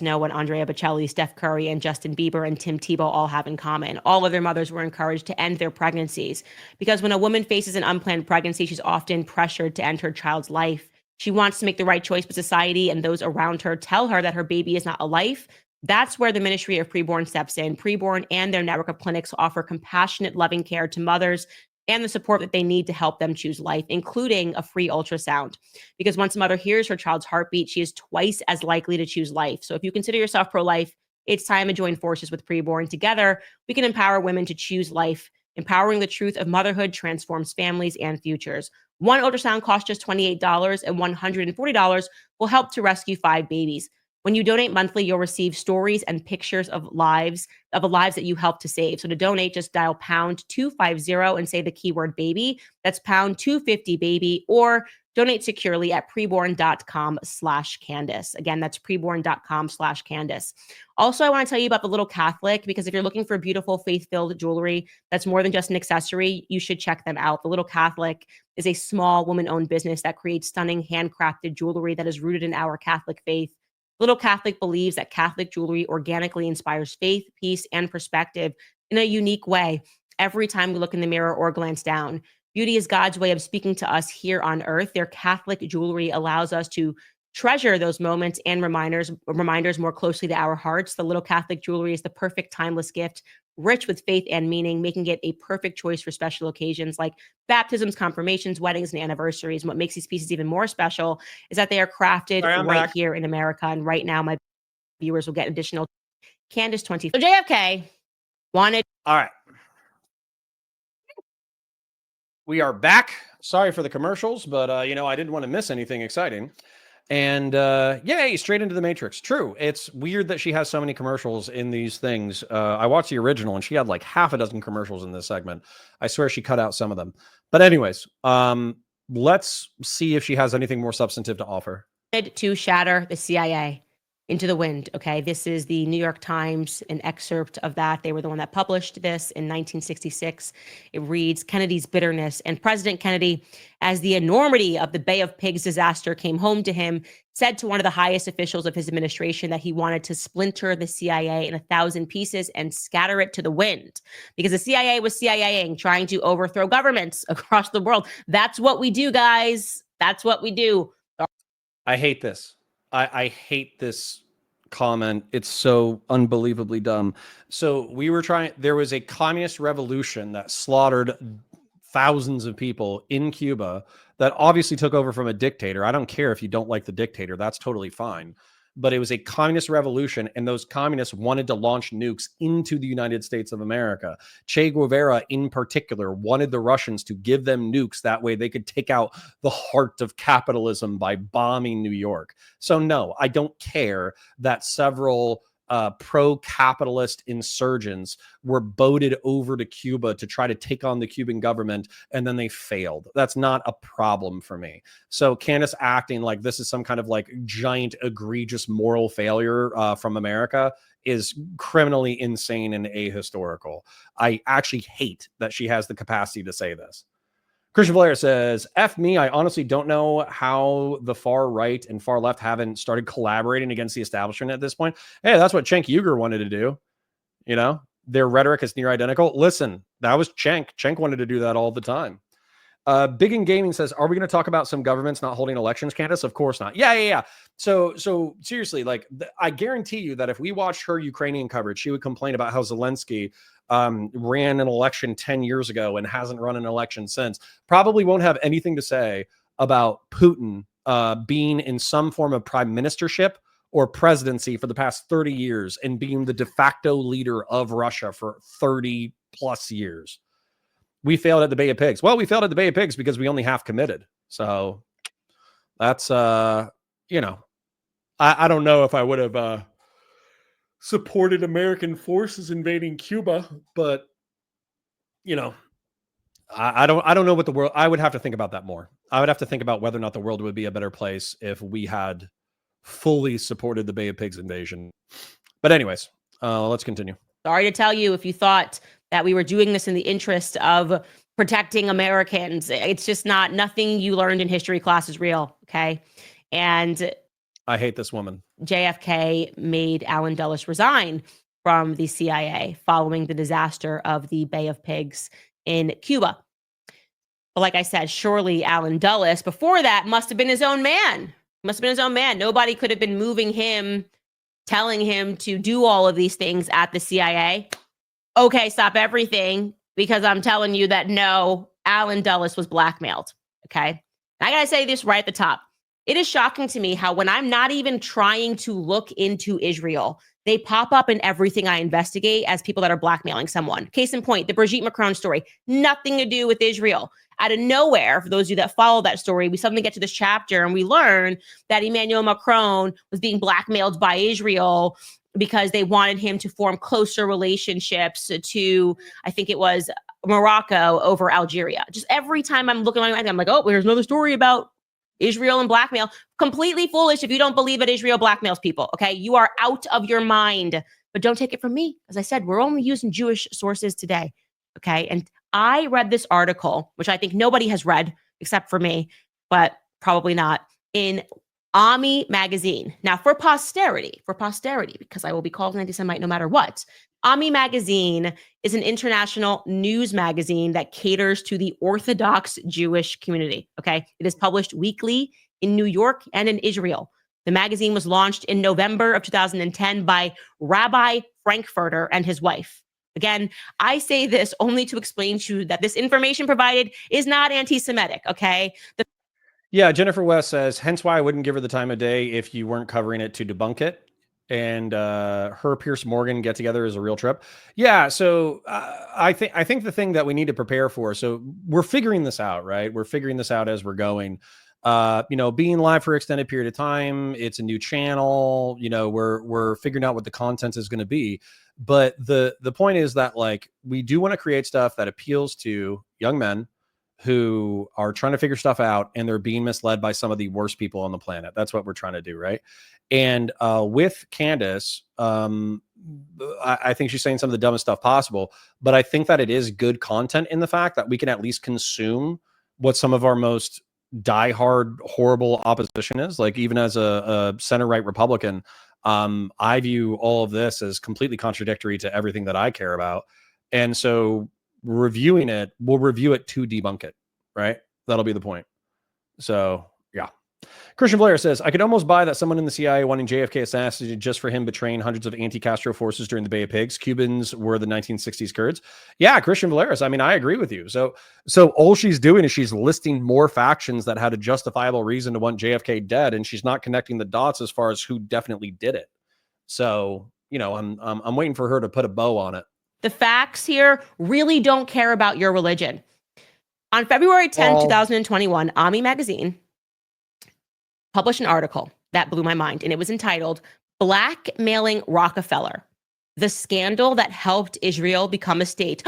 Know what Andrea Bocelli, Steph Curry, and Justin Bieber and Tim Tebow all have in common. All of their mothers were encouraged to end their pregnancies because when a woman faces an unplanned pregnancy, she's often pressured to end her child's life. She wants to make the right choice, but society and those around her tell her that her baby is not a life. That's where the Ministry of Preborn steps in. Preborn and their network of clinics offer compassionate, loving care to mothers and the support that they need to help them choose life, including a free ultrasound. Because once a mother hears her child's heartbeat, she is twice as likely to choose life. So if you consider yourself pro-life, it's time to join forces with Preborn. Together, we can empower women to choose life. Empowering the truth of motherhood transforms families and futures. One ultrasound costs just $28, and $140 will help to rescue 5 babies. When you donate monthly, you'll receive stories and pictures of the lives that you help to save. So to donate, just dial pound 250 and say the keyword baby. That's pound 250 baby, or donate securely at preborn.com/Candace. Again, that's preborn.com/Candace. Also, I want to tell you about the Little Catholic, because if you're looking for beautiful faith-filled jewelry that's more than just an accessory, you should check them out. The Little Catholic is a small woman-owned business that creates stunning handcrafted jewelry that is rooted in our Catholic faith. Little Catholic believes that Catholic jewelry organically inspires faith, peace, and perspective in a unique way every time we look in the mirror or glance down. Beauty is God's way of speaking to us here on earth. Their Catholic jewelry allows us to treasure those moments and reminders more closely to our hearts. The Little Catholic jewelry is the perfect timeless gift, rich with faith and meaning, making it a perfect choice for special occasions like baptisms, confirmations, weddings, and anniversaries. And what makes these pieces even more special is that they are crafted right here in America. And right now, my viewers will get additional Candace 20. So JFK wanted. All right. We are back. Sorry for the commercials, but I didn't want to miss anything exciting. And yay, straight into the Matrix. True. It's weird that she has so many commercials in these things. I watched the original and she had like half a dozen commercials in this segment. I swear she cut out some of them. But anyways, let's see if she has anything more substantive to offer. To shatter the CIA. into the wind. Okay, this is the New York Times, an excerpt of that. They were the one that published this in 1966. It reads, Kennedy's bitterness. And President Kennedy, as the enormity of the Bay of Pigs disaster came home to him, said to one of the highest officials of his administration that he wanted to splinter the CIA in 1,000 pieces and scatter it to the wind, because the CIA was CIAing, trying to overthrow governments across the world. That's what we do, guys. That's what we do. I hate this. I hate this comment. It's so unbelievably dumb. So there was a communist revolution that slaughtered thousands of people in Cuba that obviously took over from a dictator. I don't care if you don't like the dictator. That's totally fine. But it was a communist revolution, and those communists wanted to launch nukes into the United States of America. Che Guevara, in particular, wanted the Russians to give them nukes. That way they could take out the heart of capitalism by bombing New York. So no, I don't care that several pro-capitalist insurgents were boated over to Cuba to try to take on the Cuban government, and then they failed. That's not a problem for me. So Candace acting like this is some kind of like giant, egregious moral failure from America is criminally insane and ahistorical. I actually hate that she has the capacity to say this. Christian Blair says, F me, I honestly don't know how the far right and far left haven't started collaborating against the establishment at this point. Hey, that's what Cenk Uygur wanted to do. You know, their rhetoric is near identical. Listen, that was Cenk. Cenk wanted to do that all the time. Big in Gaming says, are we going to talk about some governments not holding elections, Candace? Of course not. Yeah. So seriously, like I guarantee you that if we watched her Ukrainian coverage, she would complain about how Zelensky ran an election 10 years ago and hasn't run an election since. Probably won't have anything to say about Putin being in some form of prime ministership or presidency for the past 30 years and being the de facto leader of Russia for 30 plus years. We failed at the Bay of Pigs. Well, we failed at the Bay of Pigs because we only half committed. So that's, I don't know if I would have supported American forces invading Cuba, but, I don't know what the world, I would have to think about that more. I would have to think about whether or not the world would be a better place if we had fully supported the Bay of Pigs invasion. But anyways, let's continue. Sorry to tell you if you thought that we were doing this in the interest of protecting Americans. It's just nothing you learned in history class is real, okay? And I hate this woman. JFK made Allen Dulles resign from the CIA following the disaster of the Bay of Pigs in Cuba. But like I said, surely Allen Dulles, before that, must have been his own man. Nobody could have been moving him, telling him to do all of these things at the CIA. Okay, stop everything, because I'm telling you that no, Allen Dulles was blackmailed, okay? I gotta say this right at the top. It is shocking to me how when I'm not even trying to look into Israel, they pop up in everything I investigate as people that are blackmailing someone. Case in point, the Brigitte Macron story, nothing to do with Israel. Out of nowhere, for those of you that follow that story, we suddenly get to this chapter and we learn that Emmanuel Macron was being blackmailed by Israel because they wanted him to form closer relationships to, I think it was Morocco over Algeria. Just every time I'm looking online, I'm like, oh, there's another story about Israel and blackmail. Completely foolish if you don't believe that Israel blackmails people, okay? You are out of your mind. But don't take it from me. As I said, we're only using Jewish sources today, okay? And I read this article, which I think nobody has read except for me, but probably not, in Ami magazine. Now, for posterity, because I will be called an anti-Semite no matter what, Ami magazine is an international news magazine that caters to the Orthodox Jewish community, okay? It is published weekly in New York and in Israel. The magazine was launched in November of 2010 by Rabbi Frankfurter and his wife. Again, I say this only to explain to you that this information provided is not anti-Semitic, okay? Yeah, Jennifer West says, hence why I wouldn't give her the time of day if you weren't covering it to debunk it. And her Pierce Morgan get together is a real trip. Yeah, so I think the thing that we need to prepare for, so we're figuring this out, right? We're figuring this out as we're going. Being live for an extended period of time, it's a new channel. We're figuring out what the content is going to be. But the point is that, like, we do want to create stuff that appeals to young men who are trying to figure stuff out, and they're being misled by some of the worst people on the planet. That's what we're trying to do, right? And with Candace, I think she's saying some of the dumbest stuff possible, but I think that it is good content in the fact that we can at least consume what some of our most diehard, horrible opposition is. Like, even as a center-right Republican, I view all of this as completely contradictory to everything that I care about. And so reviewing it, we'll review it to debunk it, right? That'll be the point. So, yeah. Christian Blair says, I could almost buy that someone in the CIA wanting JFK assassinated just for him betraying hundreds of anti-Castro forces during the Bay of Pigs. Cubans were the 1960s Kurds. Yeah, Christian Blair, I mean, I agree with you. So all she's doing is she's listing more factions that had a justifiable reason to want JFK dead, and she's not connecting the dots as far as who definitely did it. So, you know, I'm waiting for her to put a bow on it. The facts here really don't care about your religion. On February 10, 2021, Ami Magazine published an article that blew my mind, and it was entitled Blackmailing Rockefeller, the Scandal That Helped Israel Become a State.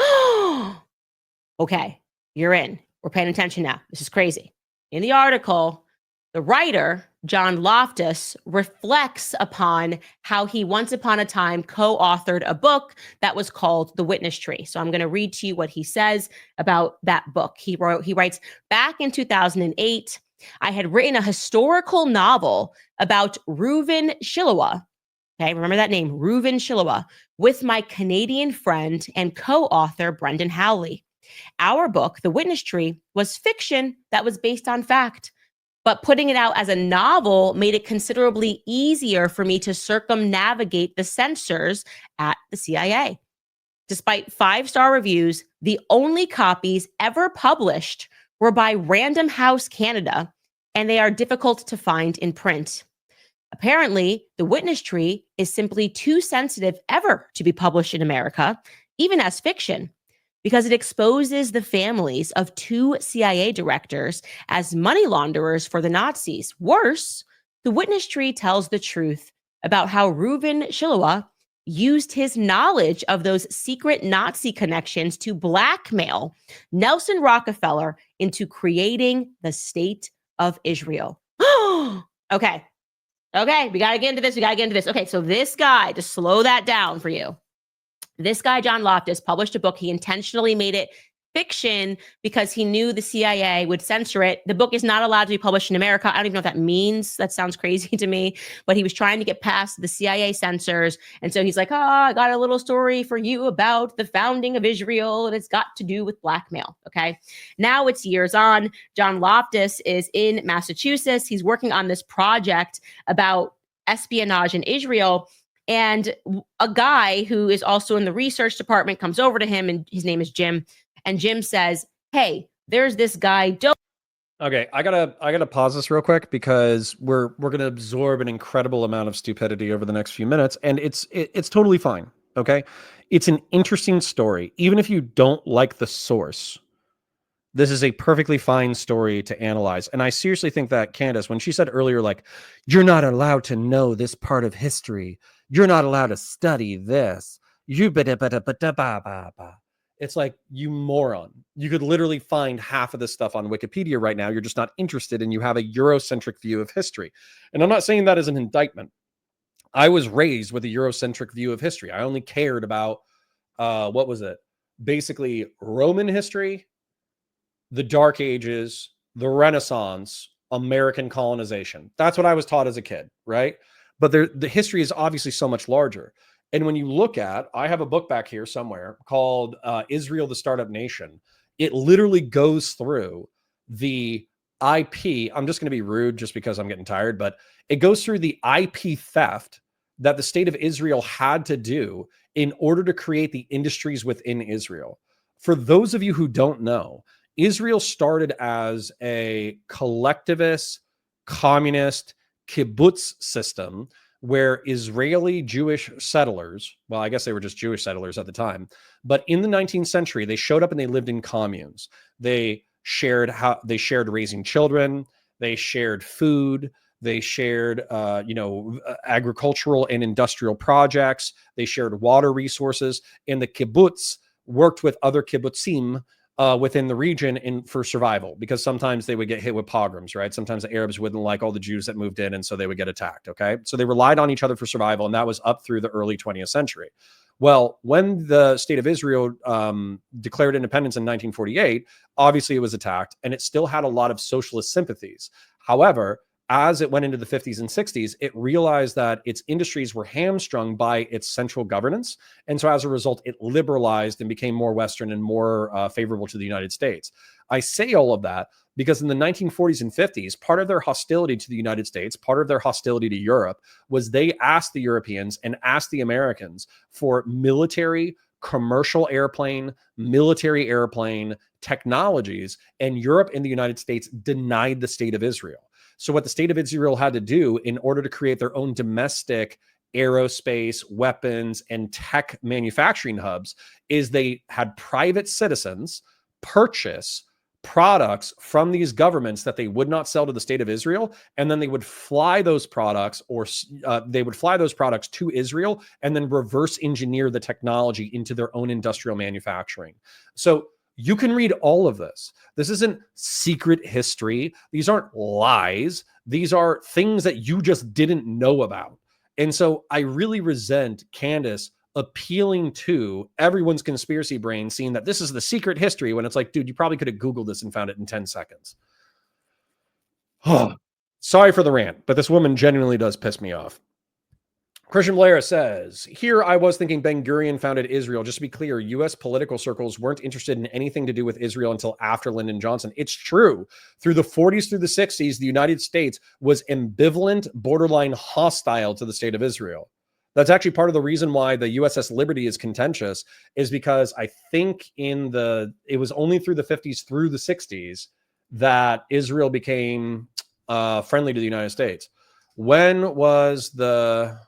Okay, you're in. We're paying attention now. This is crazy. In the article, the writer, John Loftus, reflects upon how he once upon a time co-authored a book that was called The Witness Tree. So I'm going to read to you what he says about that book. He writes, back in 2008, I had written a historical novel about Reuven Shiloah. Okay, remember that name, Reuven Shiloah, with my Canadian friend and co-author, Brendan Howley. Our book, The Witness Tree, was fiction that was based on fact. But putting it out as a novel made it considerably easier for me to circumnavigate the censors at the CIA. Despite 5-star reviews, the only copies ever published were by Random House Canada, and they are difficult to find in print. Apparently, The Witness Tree is simply too sensitive ever to be published in America, even as fiction, because it exposes the families of 2 CIA directors as money launderers for the Nazis. Worse, The Witness Tree tells the truth about how Reuven Shiloah used his knowledge of those secret Nazi connections to blackmail Nelson Rockefeller into creating the State of Israel. Okay, we got to get into this. Okay, so this guy, to slow that down for you, this guy, John Loftus, published a book. He intentionally made it fiction because he knew the CIA would censor it. The book is not allowed to be published in America. I don't even know what that means. That sounds crazy to me. But he was trying to get past the CIA censors. And so he's like, I got a little story for you about the founding of Israel, and it's got to do with blackmail. Okay. Now it's years on. John Loftus is in Massachusetts. He's working on this project about espionage in Israel. And a guy who is also in the research department comes over to him, and his name is Jim. And Jim says, hey, there's this guy. Okay, I gotta pause this real quick because we're gonna absorb an incredible amount of stupidity over the next few minutes, and it's totally fine. Okay, it's an interesting story, even if you don't like the source. This is a perfectly fine story to analyze. And I seriously think that Candace, when she said earlier, like, you're not allowed to know this part of history, you're not allowed to study this, it's like, you moron. You could literally find half of this stuff on Wikipedia right now. You're just not interested, and you have a Eurocentric view of history. And I'm not saying that as an indictment. I was raised with a Eurocentric view of history. I only cared about, what was it? Basically, Roman history, the Dark Ages, the Renaissance, American colonization. That's what I was taught as a kid, right? But the history is obviously so much larger. And when you look at, I have a book back here somewhere called Israel, the Startup Nation. It literally goes through the IP. I'm just going to be rude just because I'm getting tired, but it goes through the IP theft that the state of Israel had to do in order to create the industries within Israel. For those of you who don't know, Israel started as a collectivist, communist, kibbutz system where Israeli Jewish settlers, well, I guess they were just Jewish settlers at the time, but in the 19th century, they showed up and they lived in communes. They shared raising children, they shared food, they shared, agricultural and industrial projects, they shared water resources, and the kibbutz worked with other kibbutzim within the region for survival, because sometimes they would get hit with pogroms, right? Sometimes the Arabs wouldn't like all the Jews that moved in, and so they would get attacked, okay? So they relied on each other for survival, and that was up through the early 20th century. Well, when the state of Israel declared independence in 1948, obviously it was attacked, and it still had a lot of socialist sympathies. However, as it went into the 50s and 60s, it realized that its industries were hamstrung by its central governance. And so as a result, it liberalized and became more Western and more favorable to the United States. I say all of that because in the 1940s and 50s, part of their hostility to the United States, part of their hostility to Europe, was they asked the Europeans and asked the Americans for military, commercial military airplane technologies, and Europe and the United States denied the state of Israel. So what the state of Israel had to do in order to create their own domestic aerospace, weapons, and tech manufacturing hubs is they had private citizens purchase products from these governments that they would not sell to the state of Israel, and then they would fly those products, or they would fly those products to Israel and then reverse engineer the technology into their own industrial manufacturing. So you can read all of this. This isn't secret history. These aren't lies. These are things that you just didn't know about. And so I really resent Candace appealing to everyone's conspiracy brain, seeing that this is the secret history, when it's like, dude, you probably could have Googled this and found it in 10 seconds. Sorry for the rant, but this woman genuinely does piss me off. Christian Blair says, here I was thinking Ben Gurion founded Israel. Just to be clear, U.S. political circles weren't interested in anything to do with Israel until after Lyndon Johnson. It's true. Through the 40s, through the 60s, the United States was ambivalent, borderline hostile to the state of Israel. That's actually part of the reason why the USS Liberty is contentious, is because I think it was only through the 50s through the 60s that Israel became friendly to the United States. When was the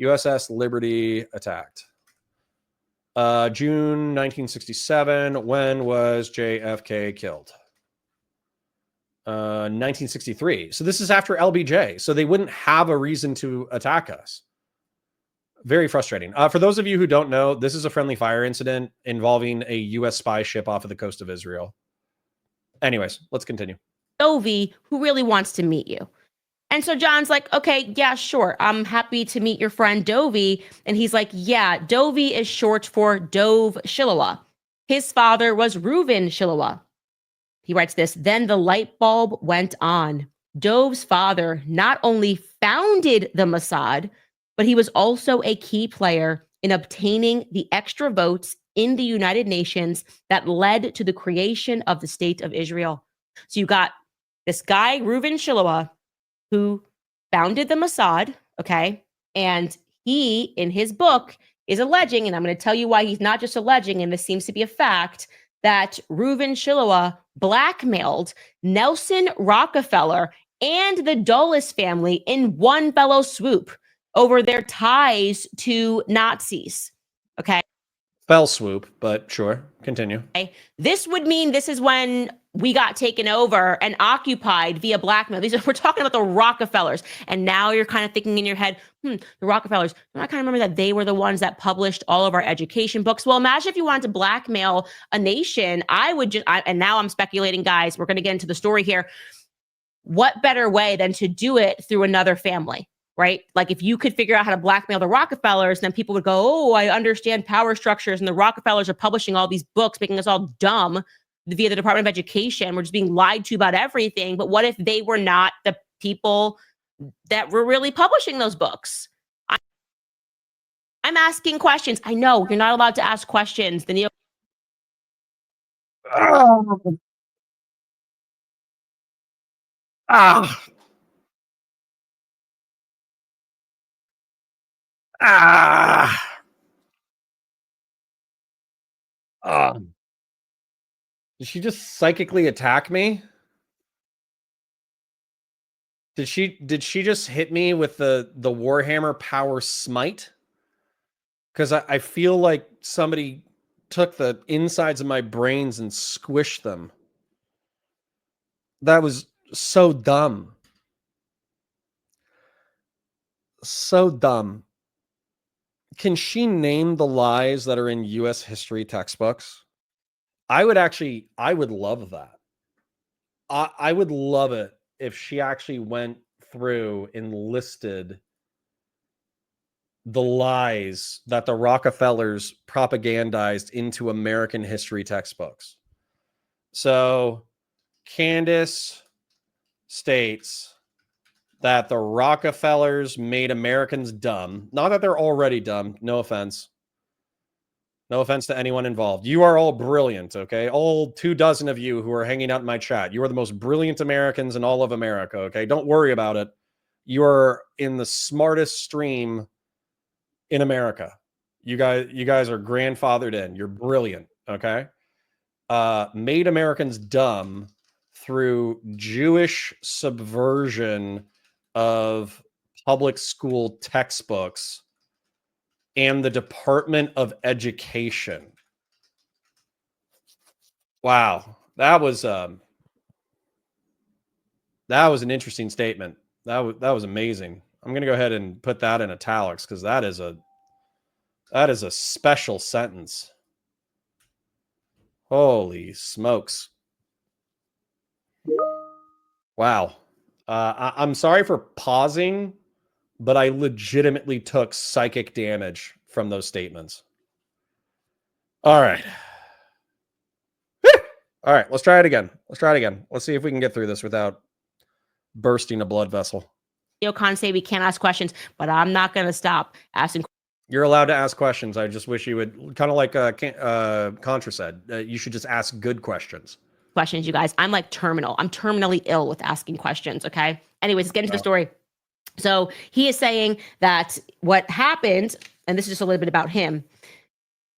USS Liberty attacked? June 1967. When was JFK killed? 1963. So this is after LBJ. So they wouldn't have a reason to attack us. Very frustrating. For those of you who don't know, this is a friendly fire incident involving a U.S. spy ship off of the coast of Israel. Anyways, let's continue. Dovey, who really wants to meet you. And so John's like, okay, yeah, sure. I'm happy to meet your friend Dovey. And he's like, yeah, Dovey is short for Dov Shiloah. His father was Reuven Shiloah. He writes this, then the light bulb went on. Dov's father not only founded the Mossad, but he was also a key player in obtaining the extra votes in the United Nations that led to the creation of the state of Israel. So you got this guy, Reuven Shiloah, who founded the Mossad, okay? And he, in his book, is alleging, and I'm going to tell you why he's not just alleging, and this seems to be a fact, that Reuven Shiloah blackmailed Nelson Rockefeller and the Dulles family in one fell swoop over their ties to Nazis, okay? Fell swoop, but sure, continue. Okay. This would mean this is when we got taken over and occupied via blackmail. We're talking about the Rockefellers. And now you're kind of thinking in your head, the Rockefellers. And I kind of remember that they were the ones that published all of our education books. Well, imagine if you wanted to blackmail a nation. And now I'm speculating, guys, we're going to get into the story here. What better way than to do it through another family? Right? Like if you could figure out how to blackmail the Rockefellers, then people would go, oh, I understand power structures, and the Rockefellers are publishing all these books, making us all dumb via the Department of Education. We're just being lied to about everything. But what if they were not the people that were really publishing those books? I'm asking questions. I know you're not allowed to ask questions. The Did she just psychically attack me? Did she just hit me with the Warhammer Power Smite? Because I feel like somebody took the insides of my brains and squished them. That was so dumb. So dumb. Can she name the lies that are in U.S. history textbooks? I would love that. I would love it if she actually went through and listed the lies that the Rockefellers propagandized into American history textbooks. So CANDACE states that the Rockefellers made Americans dumb. Not that they're already dumb. No offense. No offense to anyone involved. You are all brilliant, okay? All 24 of you who are hanging out in my chat. You are the most brilliant Americans in all of America, okay? Don't worry about it. You are in the smartest stream in America. You guys are grandfathered in. You're brilliant, okay? Made Americans dumb through Jewish subversion of public school textbooks and the Department of Education. Wow, that was an interesting statement. That was amazing. I'm going to go ahead and put that in italics because that is a special sentence. Holy smokes. Wow. I'm sorry for pausing, but I legitimately took psychic damage from those statements. All right. All right, let's try it again. Let's see if we can get through this without bursting a blood vessel. Neocons say we can't ask questions, but I'm not going to stop asking. You're allowed to ask questions. I just wish you would, kind of like Contra said, you should just ask good questions. Questions, you guys. I'm like terminal. I'm terminally ill with asking questions, okay? Anyways, let's get into the story. So he is saying that what happened, and this is just a little bit about him,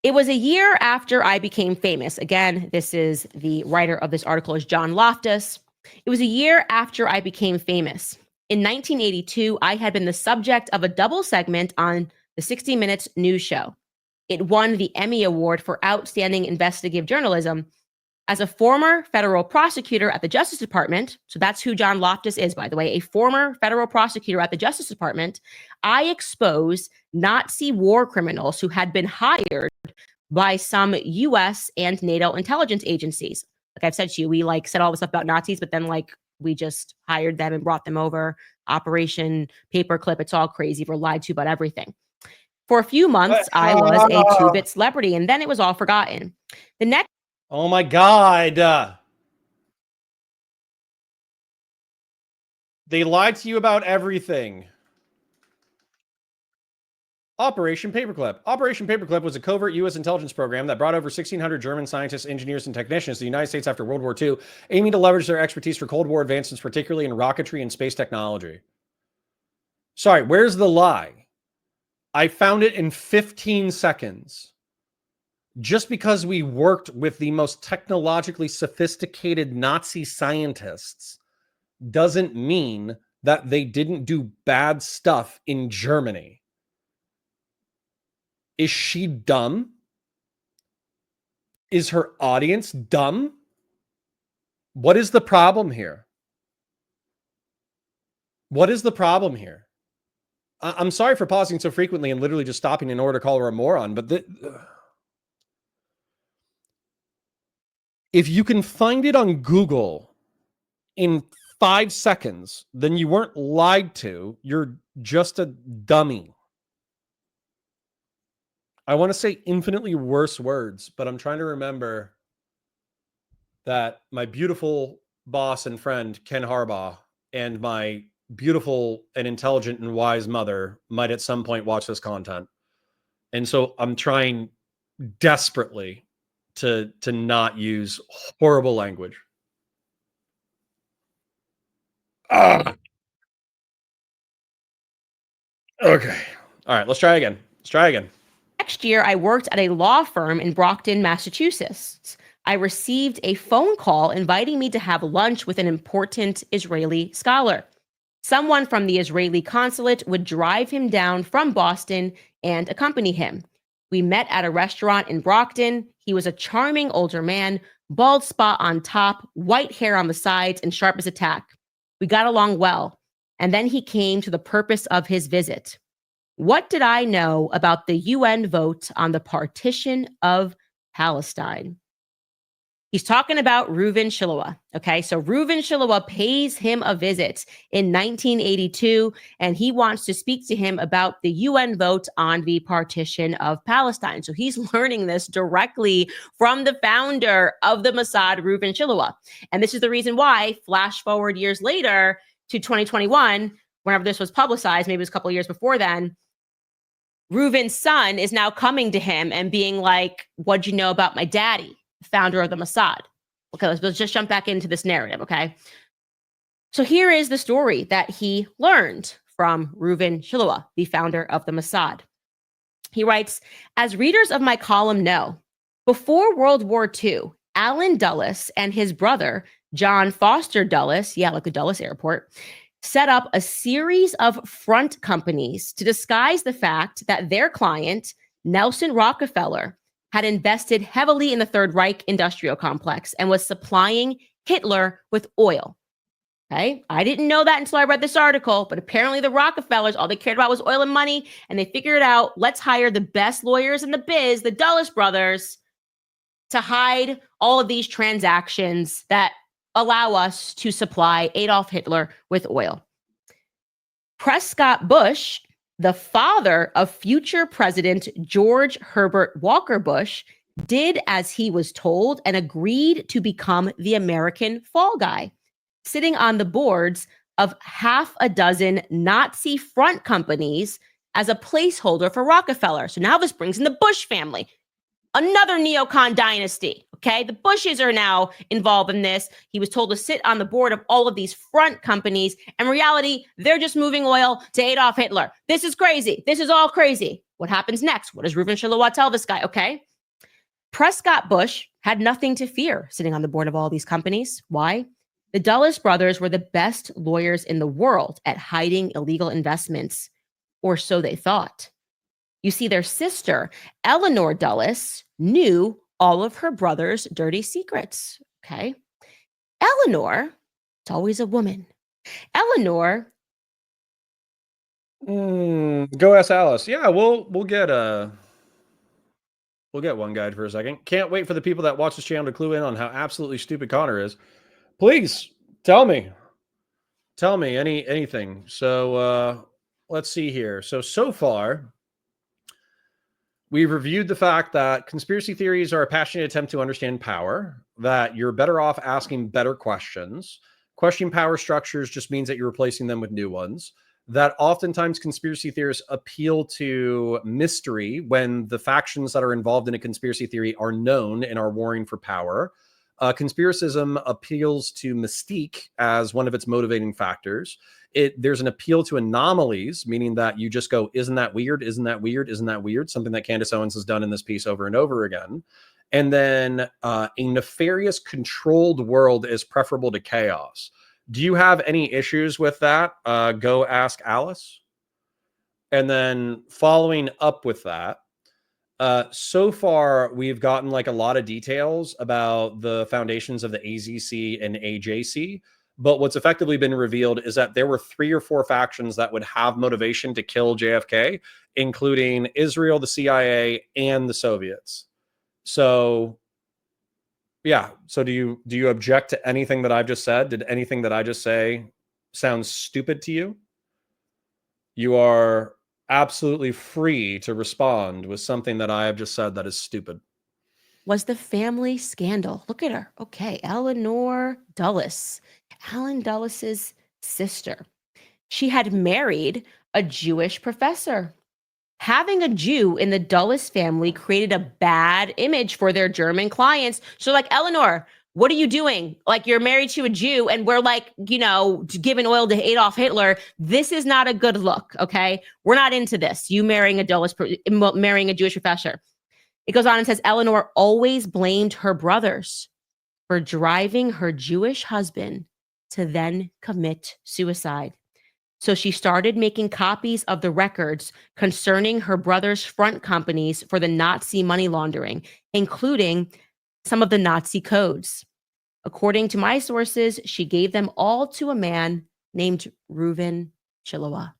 it was a year after I became famous. Again, this is the writer of this article is John Loftus. It was a year after I became famous. In 1982, I had been the subject of a double segment on the 60 Minutes news show. It won the Emmy Award for Outstanding Investigative Journalism. As a former federal prosecutor at the Justice Department, so that's who John Loftus is, by the way, a former federal prosecutor at the Justice Department, I exposed Nazi war criminals who had been hired by some U.S. and NATO intelligence agencies. Like I've said to you, we said all this stuff about Nazis, but then we just hired them and brought them over. Operation Paperclip, it's all crazy. We're lied to about everything. For a few months, I was a two-bit celebrity, and then it was all forgotten. The next Oh my God. They lied to you about everything. Operation Paperclip. Operation Paperclip was a covert U.S. intelligence program that brought over 1,600 German scientists, engineers, and technicians to the United States after World War II, aiming to leverage their expertise for Cold War advancements, particularly in rocketry and space technology. Sorry, where's the lie? I found it in 15 seconds. Just because we worked with the most technologically sophisticated Nazi scientists doesn't mean that they didn't do bad stuff in Germany. Is she dumb? Is her audience dumb? What is the problem here? What is the problem here? I'm sorry for pausing so frequently and literally just stopping in order to call her a moron, but if you can find it on Google in 5 seconds, then you weren't lied to. You're just a dummy. I want to say infinitely worse words, but I'm trying to remember that my beautiful boss and friend, Ken Harbaugh, and my beautiful and intelligent and wise mother might at some point watch this content. And so I'm trying desperately to not use horrible language. Okay. All right, let's try again. Next year, I worked at a law firm in Brockton, Massachusetts. I received a phone call inviting me to have lunch with an important Israeli scholar. Someone from the Israeli consulate would drive him down from Boston and accompany him. We met at a restaurant in Brockton. He was a charming older man, bald spot on top, white hair on the sides, and sharp as a tack. We got along well. And then he came to the purpose of his visit. What did I know about the UN vote on the partition of Palestine? He's talking about Reuven Shiloah. Okay, so Reuven Shiloah pays him a visit in 1982, and he wants to speak to him about the UN vote on the partition of Palestine. So he's learning this directly from the founder of the Mossad, Reuven Shiloah. And this is the reason why, flash forward years later to 2021, whenever this was publicized, maybe it was a couple of years before then, Reuven's son is now coming to him and being like, what'd you know about my daddy, founder of the Mossad? Okay, let's just jump back into this narrative, okay? So here is the story that he learned from Reuven Shiloah, the founder of the Mossad. He writes, as readers of my column know, before World War II, Allen Dulles and his brother, John Foster Dulles, yeah, like the Dulles Airport, set up a series of front companies to disguise the fact that their client, Nelson Rockefeller, had invested heavily in the Third Reich industrial complex and was supplying Hitler with oil. Okay, I didn't know that until I read this article, but apparently the Rockefellers, all they cared about was oil and money, and they figured out, let's hire the best lawyers in the biz, the Dulles brothers, to hide all of these transactions that allow us to supply Adolf Hitler with oil. Prescott Bush, the father of future President George Herbert Walker Bush, did as he was told and agreed to become the American fall guy, sitting on the boards of half a dozen Nazi front companies as a placeholder for Rockefeller. So now this brings in the Bush family, another neocon dynasty. Okay, the Bushes are now involved in this. He was told to sit on the board of all of these front companies. In reality, they're just moving oil to Adolf Hitler. This is crazy. This is all crazy. What happens next? What does Reuven Shiloah tell this guy? Okay. Prescott Bush had nothing to fear sitting on the board of all these companies. Why? The Dulles brothers were the best lawyers in the world at hiding illegal investments, or so they thought. You see, their sister, Eleanor Dulles, knew all of her brother's dirty secrets. Okay. Eleanor, it's always a woman. Eleanor. Go ask Alice. Yeah, we'll get one guide for a second. Can't wait for the people that watch this channel to clue in on how absolutely stupid Connor is. Please tell me anything. So let's see here. So far, we've reviewed the fact that conspiracy theories are a passionate attempt to understand power, that you're better off asking better questions. Questioning power structures just means that you're replacing them with new ones. That oftentimes conspiracy theorists appeal to mystery when the factions that are involved in a conspiracy theory are known and are warring for power. Conspiracism appeals to mystique as one of its motivating factors. There's an appeal to anomalies, meaning that you just go, isn't that weird? Isn't that weird? Isn't that weird? Something that Candace Owens has done in this piece over and over again. And then a nefarious, controlled world is preferable to chaos. Do you have any issues with that? Go ask Alice. And then following up with that, so far we've gotten like a lot of details about the foundations of the AZC and AJC. But what's effectively been revealed is that there were 3 or 4 factions that would have motivation to kill JFK, including Israel, the CIA, and the Soviets. So, yeah. So do you object to anything that I've just said? Did anything that I just say sound stupid to you? You are absolutely free to respond with something that I have just said that is stupid. Was the family scandal. Look at her. Okay, Eleanor Dulles, Allen Dulles's sister. She had married a Jewish professor. Having a Jew in the Dulles family created a bad image for their German clients. So like, Eleanor, what are you doing? Like, you're married to a Jew and we're like, giving oil to Adolf Hitler. This is not a good look, okay? We're not into this. You marrying a Jewish professor. It goes on and says, Eleanor always blamed her brothers for driving her Jewish husband to then commit suicide. So she started making copies of the records concerning her brother's front companies for the Nazi money laundering, including some of the Nazi codes. According to my sources, she gave them all to a man named Reuven Shiloah.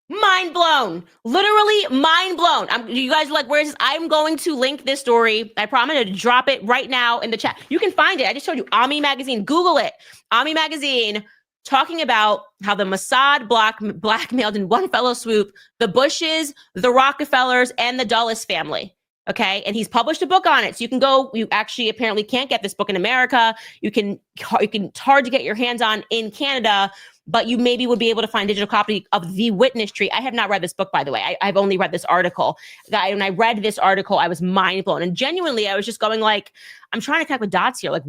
Mind blown. Literally mind blown. You guys are like, where is this? I'm going to link this story. I promise to drop it right now in the chat. You can find it. I just showed you Ami Magazine. Google it. Ami Magazine talking about how the Mossad blackmailed in one fell swoop the Bushes, the Rockefellers, and the Dulles family. Okay. And he's published a book on it. So you can go, you actually apparently can't get this book in America. It's hard to get your hands on in Canada, but you maybe would be able to find digital copy of The Witness Tree. I have not read this book, by the way. I've only read this article. When I read this article, I was mind blown. And genuinely, I was just going like, I'm trying to connect with dots here. Like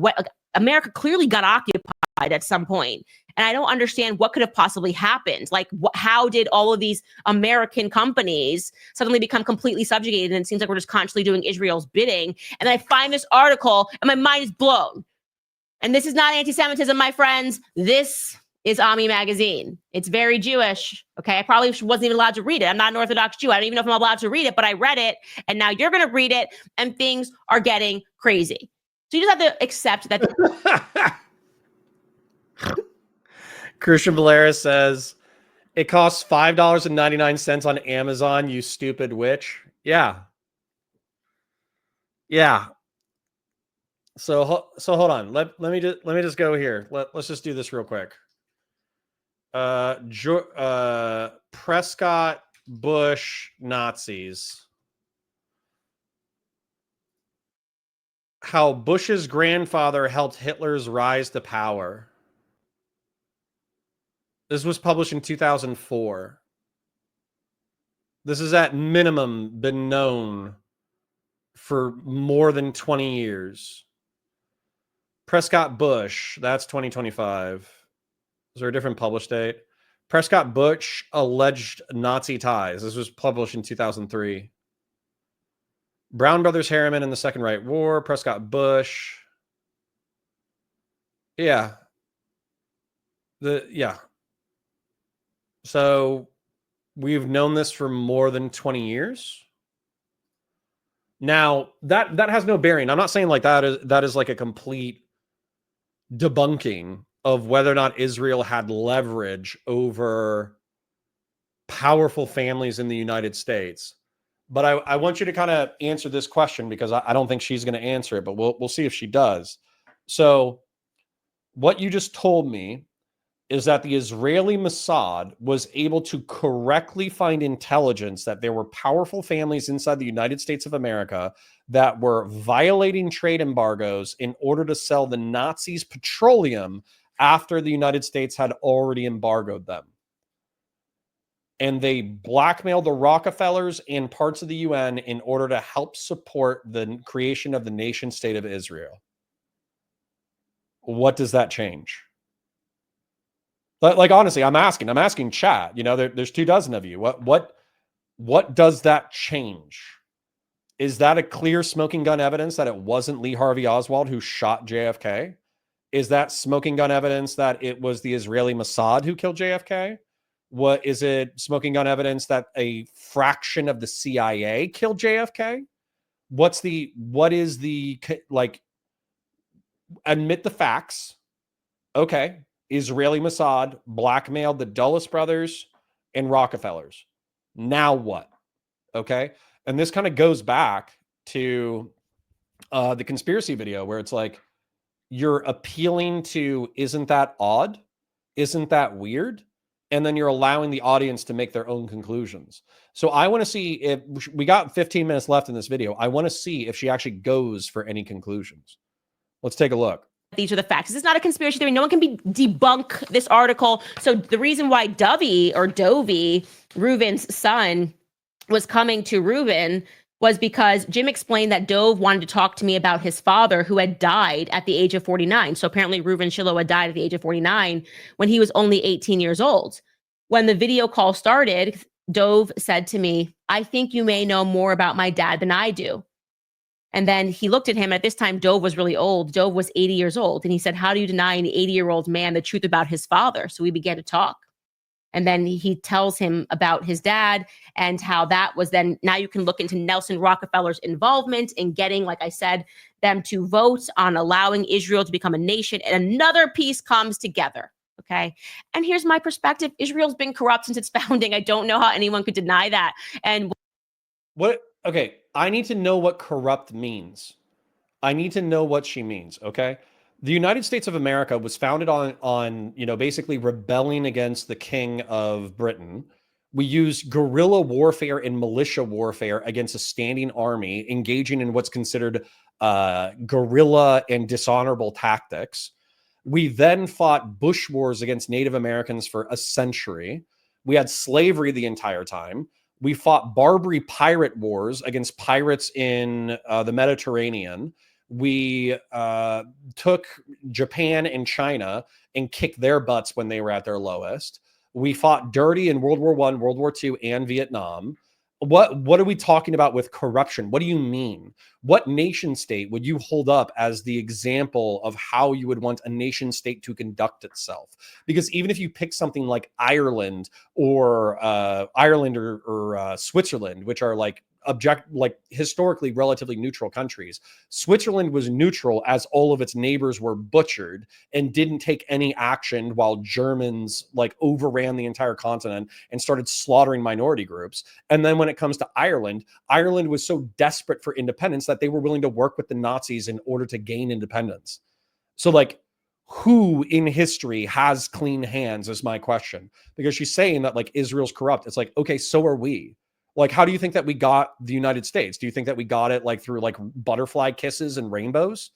America clearly got occupied at some point. And I don't understand what could have possibly happened. Like, how did all of these American companies suddenly become completely subjugated? And it seems like we're just constantly doing Israel's bidding. And then I find this article and my mind is blown. And this is not anti-Semitism, my friends. This is Ami Magazine. It's very Jewish. Okay. I probably wasn't even allowed to read it. I'm not an Orthodox Jew. I don't even know if I'm allowed to read it, but I read it. And now you're going to read it and things are getting crazy. So you just have to accept that. Christian Valera says, it costs $5.99 on Amazon, you stupid witch. Yeah. Yeah. So hold on. Let me just go here. Let's just do this real quick. Prescott Bush Nazis. How Bush's grandfather helped Hitler's rise to power. This was published in 2004. This has at minimum been known for more than 20 years. Prescott Bush, that's 2025. Is there a different publish date? Prescott Bush alleged Nazi ties. This was published in 2003. Brown Brothers Harriman in the Second Right War. Prescott Bush. Yeah. So we've known this for more than 20 years. Now, that has no bearing. I'm not saying like that is like a complete debunking of whether or not Israel had leverage over powerful families in the United States. But I want you to kind of answer this question because I don't think she's going to answer it, but we'll see if she does. So what you just told me is that the Israeli Mossad was able to correctly find intelligence that there were powerful families inside the United States of America that were violating trade embargoes in order to sell the Nazis petroleum after the United States had already embargoed them. And they blackmailed the Rockefellers and parts of the UN in order to help support the creation of the nation state of Israel. What does that change? But like, honestly, I'm asking chat, you know, there's 24 of you. What does that change? Is that a clear smoking gun evidence that it wasn't Lee Harvey Oswald who shot JFK? Is that smoking gun evidence that it was the Israeli Mossad who killed JFK? What is it smoking gun evidence that a fraction of the CIA killed JFK? What is the, like, admit the facts. Okay. Israeli Mossad blackmailed the Dulles brothers and Rockefellers. Now what? Okay. And this kind of goes back to the conspiracy video where it's like, you're appealing to, isn't that odd? Isn't that weird? And then you're allowing the audience to make their own conclusions. So I want to see if we got 15 minutes left in this video. I want to see if she actually goes for any conclusions. Let's take a look. These are the facts. This is not a conspiracy theory. No one can debunk this article. So the reason why Dovey, Reuven's son, was coming to Reuven was because Jim explained that Dove wanted to talk to me about his father who had died at the age of 49. So apparently Reuven Shiloh had died at the age of 49 when he was only 18 years old. When the video call started, Dove said to me, "I think you may know more about my dad than I do." And then he looked at him. At this time, Dove was really old. Dove was 80 years old. And he said, "How do you deny an 80-year-old man the truth about his father?" So we began to talk. And then he tells him about his dad and how that was then, now you can look into Nelson Rockefeller's involvement in getting, like I said, them to vote on allowing Israel to become a nation. And another piece comes together. Okay. And here's my perspective. Israel's been corrupt since its founding. I don't know how anyone could deny that. And What? Okay, I need to know what corrupt means. I need to know what she means, okay? The United States of America was founded on, basically rebelling against the king of Britain. We used guerrilla warfare and militia warfare against a standing army, engaging in what's considered guerrilla and dishonorable tactics. We then fought bush wars against Native Americans for a century. We had slavery the entire time. We fought Barbary pirate wars against pirates in the Mediterranean. We took Japan and China and kicked their butts when they were at their lowest. We fought dirty in World War I, World War II, and Vietnam. What are we talking about with corruption? What do you mean? What nation state would you hold up as the example of how you would want a nation state to conduct itself? Because even if you pick something like Ireland or Switzerland, which are like historically relatively neutral countries, Switzerland was neutral as all of its neighbors were butchered and didn't take any action while Germans like overran the entire continent and started slaughtering minority groups. And then when it comes to Ireland, Ireland was so desperate for independence that they were willing to work with the Nazis in order to gain independence. So like, who in history has clean hands is my question, because she's saying that like Israel's corrupt. It's like, okay, so are we. Like, how do you think that we got the United States? Do you think that we got it like through like butterfly kisses and rainbows?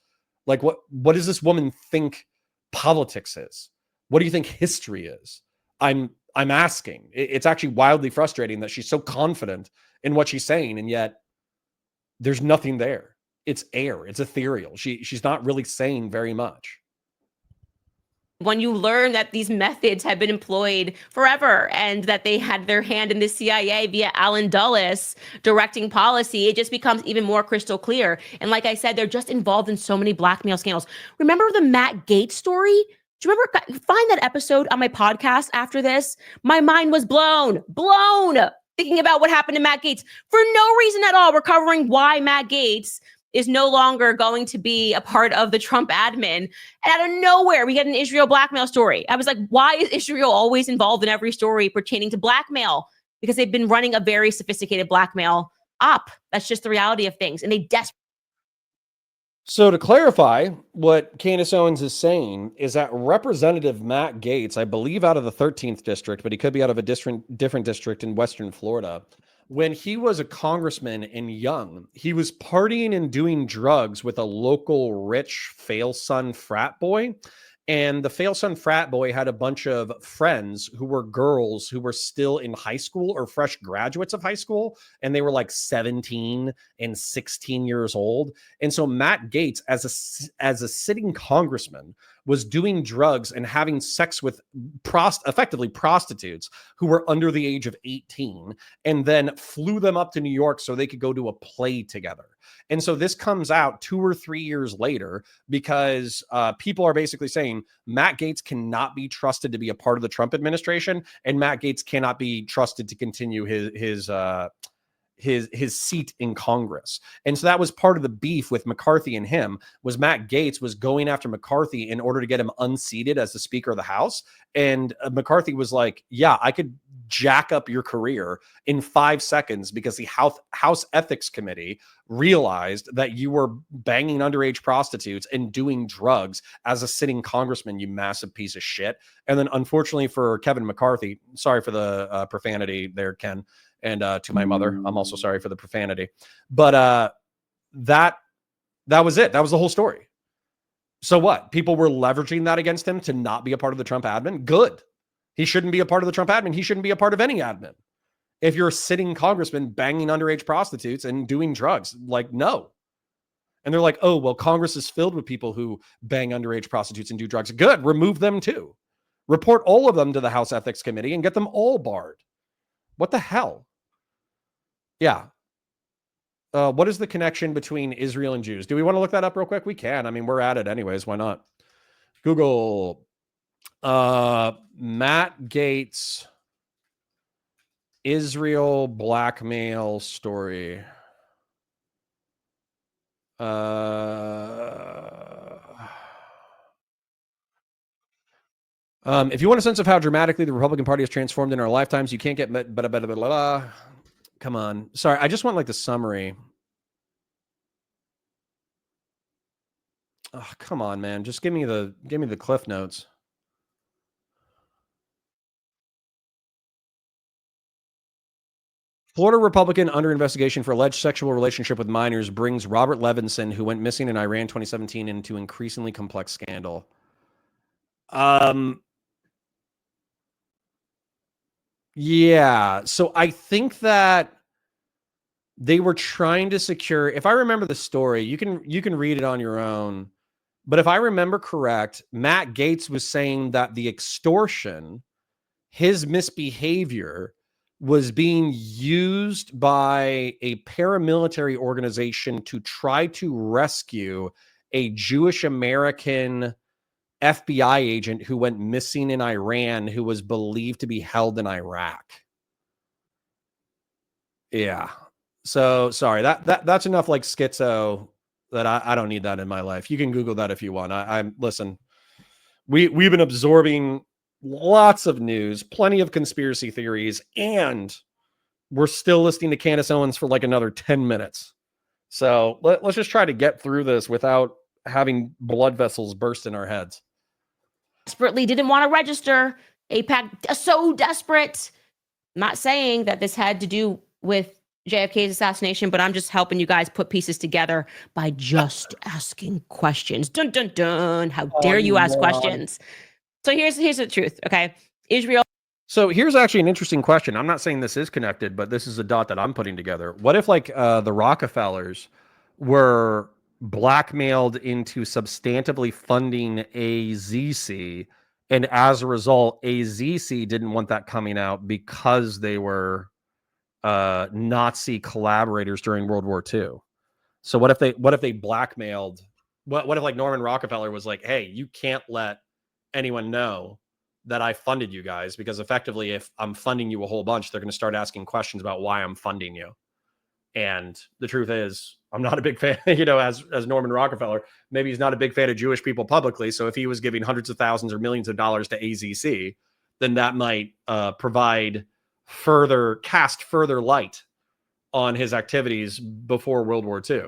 Like, what does this woman think politics is? What do you think history is? I'm asking. It's actually wildly frustrating that she's so confident in what she's saying, and yet there's nothing there. It's air. It's ethereal. She's not really saying very much. when you learn that these methods have been employed forever and that they had their hand in the CIA via Alan Dulles directing policy, it just becomes even more crystal clear. And like I said, they're just involved in so many blackmail scandals. Remember the Matt Gaetz story? Do you remember? Find that episode on my podcast after this. My mind was blown, thinking about what happened to Matt Gaetz for no reason at all. We're covering why Matt Gaetz is no longer going to be a part of the Trump admin. And out of nowhere, we get an Israel blackmail story. I was like, why is Israel always involved in every story pertaining to blackmail? Because they've been running a very sophisticated blackmail op. That's just the reality of things. And they desperately. So to clarify, what Candace Owens is saying is that Representative Matt Gaetz, I believe out of the 13th district, but he could be out of a different district in Western Florida, when he was a congressman and young, he was partying and doing drugs with a local rich fail son frat boy. And the fail son frat boy had a bunch of friends who were girls who were still in high school or fresh graduates of high school. And they were like 17 and 16 years old. And so Matt Gaetz, as a sitting congressman, was doing drugs and having sex with effectively prostitutes who were under the age of 18, and then flew them up to New York so they could go to a play together. And so this comes out 2 or 3 years later because people are basically saying Matt Gaetz cannot be trusted to be a part of the Trump administration, and Matt Gaetz cannot be trusted to continue his seat in Congress. And so that was part of the beef with McCarthy and him, was Matt Gaetz was going after McCarthy in order to get him unseated as the Speaker of the House. And McCarthy was like, yeah, I could jack up your career in 5 seconds because the House Ethics Committee realized that you were banging underage prostitutes and doing drugs as a sitting congressman, you massive piece of shit. And then unfortunately for Kevin McCarthy, sorry for the profanity there, Ken, and to my mother, I'm also sorry for the profanity. But that was it. That was the whole story. So what? People were leveraging that against him to not be a part of the Trump admin? Good. He shouldn't be a part of the Trump admin. He shouldn't be a part of any admin. If you're a sitting congressman banging underage prostitutes and doing drugs, like, no. And they're like, oh, well, Congress is filled with people who bang underage prostitutes and do drugs. Good. Remove them too. Report all of them to the House Ethics Committee and get them all barred. What the hell? Yeah. What is the connection between Israel and Jews? Do we want to look that up real quick? We can. I mean, we're at it anyways. Why not? Google Matt Gaetz Israel blackmail story. If you want a sense of how dramatically the Republican Party has transformed in our lifetimes, you can't get met. Blah, blah, blah, blah, blah. Come on. Sorry, I just want like the summary. Oh, come on, man. Just give me the cliff notes. Florida Republican under investigation for alleged sexual relationship with minors brings Robert Levinson, who went missing in Iran 2017, into increasingly complex scandal. Yeah. So I think that they were trying to secure, if I remember the story, you can read it on your own. But if I remember correct, Matt Gaetz was saying that the extortion, his misbehavior, was being used by a paramilitary organization to try to rescue a Jewish American FBI agent who went missing in Iran, who was believed to be held in Iraq. Yeah. So sorry, that's enough like schizo that I don't need that in my life. You can Google that if you want. I'm listen. We've been absorbing lots of news, plenty of conspiracy theories, and we're still listening to Candace Owens for like another 10 minutes. So let's just try to get through this without having blood vessels burst in our heads. Desperately didn't want to register. AIPAC so desperate. I'm not saying that this had to do with JFK's assassination, but I'm just helping you guys put pieces together by just asking questions. Dun dun dun. How dare you ask questions? So here's the truth, okay? Israel. So here's actually an interesting question. I'm not saying this is connected, but this is a dot that I'm putting together. What if like the Rockefellers were blackmailed into substantively funding AZC, and as a result, AZC didn't want that coming out because they were Nazi collaborators during World War II. So what if they blackmailed? What if like Norman Rockefeller was like, hey, you can't let anyone know that I funded you guys, because effectively, if I'm funding you a whole bunch, they're going to start asking questions about why I'm funding you. And the truth is, I'm not a big fan, as Norman Rockefeller, maybe he's not a big fan of Jewish people publicly. So if he was giving hundreds of thousands or millions of dollars to AZC, then that might cast further light on his activities before World War II.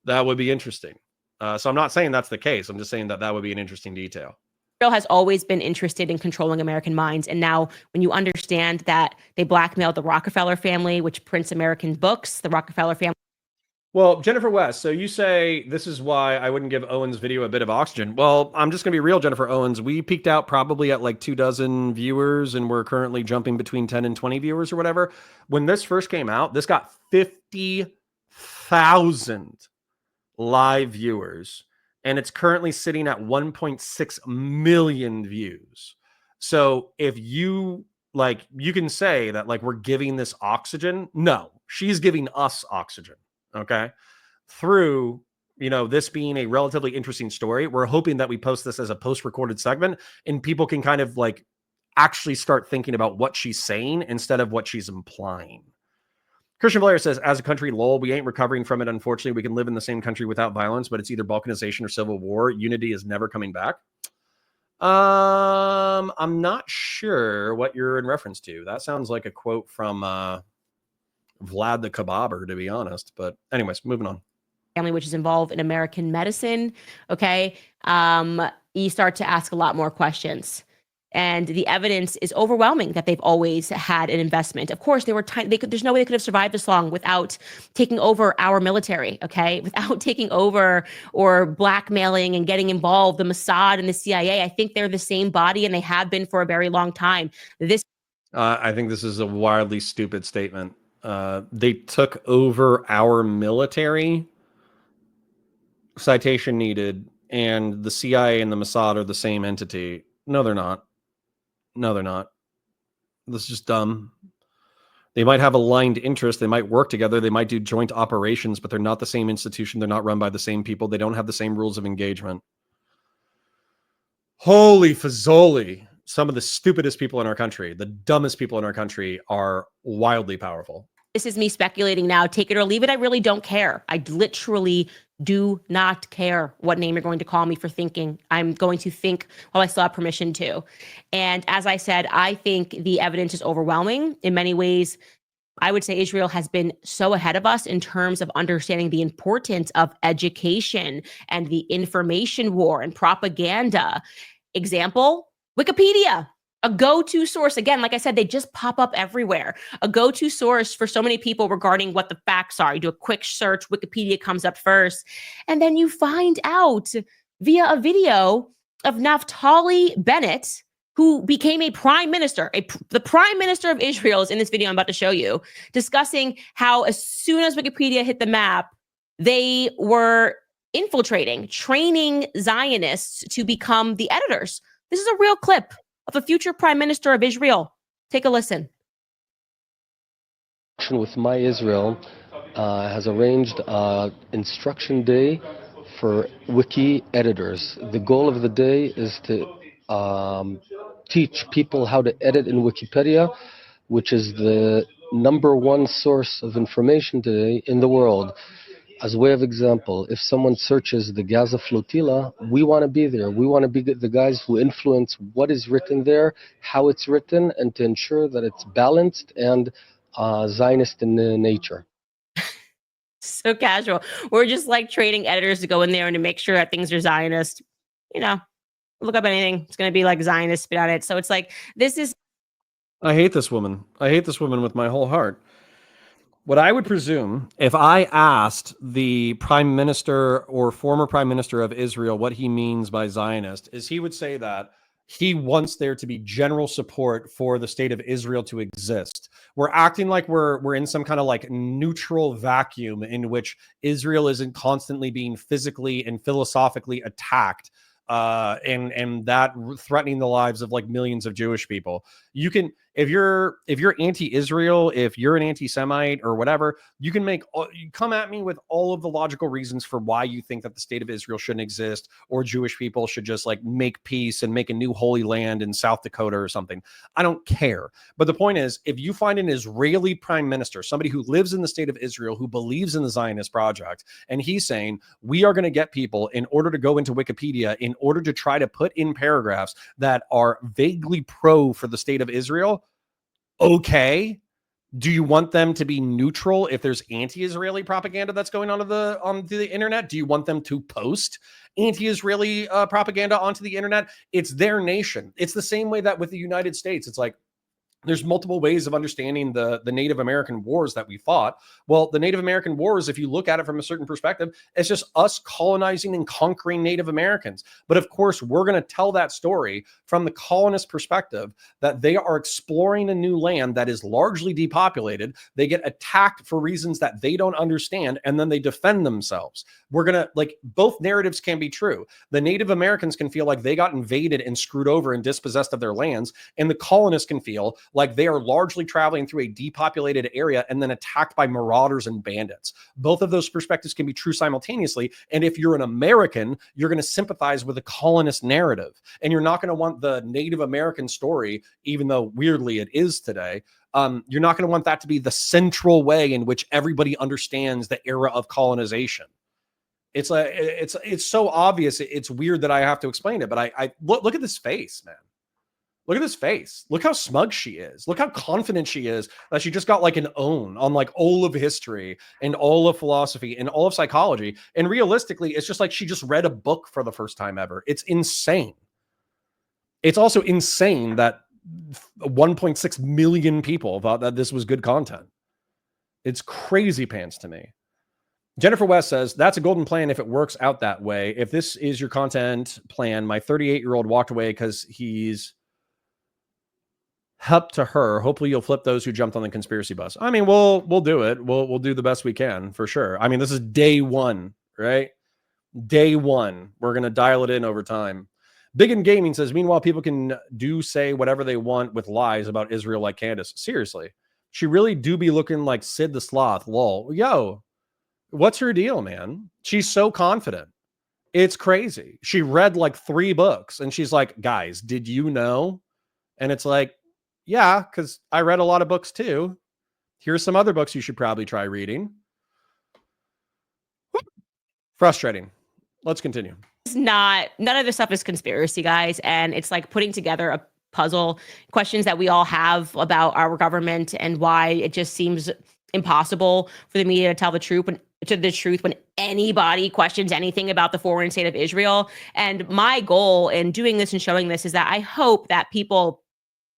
That would be interesting. So I'm not saying that's the case. I'm just saying that would be an interesting detail. Israel has always been interested in controlling American minds. And now when you understand that they blackmailed the Rockefeller family, which prints American books, the Rockefeller family. Well, Jennifer West, so you say this is why I wouldn't give Owens' video a bit of oxygen. Well, I'm just going to be real, Jennifer Owens. We peaked out probably at like 24 viewers, and we're currently jumping between 10 and 20 viewers or whatever. When this first came out, this got 50,000 live viewers, and it's currently sitting at 1.6 million views. So if you can say that like we're giving this oxygen. No, she's giving us oxygen. Okay. Through, this being a relatively interesting story, we're hoping that we post this as a post-recorded segment and people can kind of like actually start thinking about what she's saying instead of what she's implying. Christian Blair says, as a country, lol, we ain't recovering from it. Unfortunately, we can live in the same country without violence, but it's either balkanization or civil war. Unity is never coming back. I'm not sure what you're in reference to. That sounds like a quote from Vlad the Kebabber, to be honest. But anyways, moving on. Family, which is involved in American medicine. Okay. You start to ask a lot more questions. And the evidence is overwhelming that they've always had an investment. Of course, they were tiny. There's no way they could have survived this long without taking over our military, okay? Without taking over or blackmailing and getting involved, the Mossad and the CIA. I think they're the same body, and they have been for a very long time. I think this is a wildly stupid statement. They took over our military. Citation needed. And the CIA and the Mossad are the same entity. No, they're not. No, they're not. This is just dumb. They might have aligned interests. They might work together. They might do joint operations, but they're not the same institution. They're not run by the same people. They don't have the same rules of engagement. Holy Fazoli. Some of the stupidest people in our country, the dumbest people in our country, are wildly powerful. This is me speculating now. Take it or leave it. I really don't care. I literally do not care what name you're going to call me for thinking. I'm going to think while I still have permission to. And as I said, I think the evidence is overwhelming. In many ways, I would say Israel has been so ahead of us in terms of understanding the importance of education and the information war and propaganda. Example, Wikipedia. A go-to source. Again, like I said, they just pop up everywhere. A go-to source for so many people regarding what the facts are. You do a quick search, Wikipedia comes up first. And then you find out via a video of Naftali Bennett, who became a prime minister. The prime minister of Israel is in this video I'm about to show you, discussing how as soon as Wikipedia hit the map, they were infiltrating, training Zionists to become the editors. This is a real clip of a future prime minister of Israel. Take a listen. With My Israel has arranged instruction day for wiki editors. The goal of the day is to teach people how to edit in Wikipedia, which is the #1 source of information today in the world. As a way of example, if someone searches the Gaza flotilla, we want to be there. We want to be the guys who influence what is written there, how it's written, and to ensure that it's balanced and Zionist in nature. So casual. We're just like training editors to go in there and to make sure that things are Zionist. You know, look up anything. It's going to be like Zionist spit on it. So it's like, this is. I hate this woman. I hate this woman with my whole heart. What I would presume, if I asked the prime minister or former prime minister of Israel what he means by Zionist, is he would say that he wants there to be general support for the state of Israel to exist. We're acting like we're in some kind of like neutral vacuum in which Israel isn't constantly being physically and philosophically attacked, and that threatening the lives of like millions of Jewish people. You can, if you're anti-Israel, if you're an anti-Semite or whatever, you can you come at me with all of the logical reasons for why you think that the state of Israel shouldn't exist, or Jewish people should just like make peace and make a new holy land in South Dakota or something. I don't care. But the point is, if you find an Israeli prime minister, somebody who lives in the state of Israel, who believes in the Zionist project, and he's saying, we are going to get people in order to go into Wikipedia, in order to try to put in paragraphs that are vaguely pro for the state of Israel, okay. Do you want them to be neutral if there's anti-Israeli propaganda that's going on the internet? Do you want them to post anti-Israeli propaganda onto the internet? It's their nation. It's the same way that with the United States, it's like, there's multiple ways of understanding the Native American wars that we fought. Well, the Native American wars, if you look at it from a certain perspective, it's just us colonizing and conquering Native Americans. But of course, we're going to tell that story from the colonist perspective, that they are exploring a new land that is largely depopulated. They get attacked for reasons that they don't understand, and then they defend themselves. We're going to, like, both narratives can be true. The Native Americans can feel like they got invaded and screwed over and dispossessed of their lands, and the colonists can feel like they are largely traveling through a depopulated area and then attacked by marauders and bandits. Both of those perspectives can be true simultaneously. And if you're an American, you're going to sympathize with the colonist narrative. And you're not going to want the Native American story, even though weirdly it is today. You're not going to want that to be the central way in which everybody understands the era of colonization. It's like, it's so obvious. It's weird that I have to explain it, but I look at this face, man. Look at this face. Look how smug she is. Look how confident she is that she just got like an own on like all of history and all of philosophy and all of psychology. And realistically, it's just like she just read a book for the first time ever. It's insane. It's also insane that 1.6 million people thought that this was good content. It's crazy pants to me. Jennifer West says, that's a golden plan if it works out that way. If this is your content plan, my 38-year-old walked away because he's up to her. Hopefully you'll flip those who jumped on the conspiracy bus. I mean, we'll do it. We'll do the best we can for sure. I mean, this is day one, right? Day one. We're going to dial it in over time. Big in Gaming says, meanwhile, people can say whatever they want with lies about Israel like Candace. Seriously. She really do be looking like Sid the Sloth. Lol. Yo, what's her deal, man? She's so confident. It's crazy. She read like 3 books and she's like, guys, did you know? And it's like, yeah, because I read a lot of books too. Here's some other books you should probably try reading. Frustrating. Let's continue. It's not, none of this stuff is conspiracy, guys. And it's like putting together a puzzle, questions that we all have about our government and why it just seems impossible for the media to tell the truth when anybody questions anything about the foreign state of Israel. And my goal in doing this and showing this is that I hope that people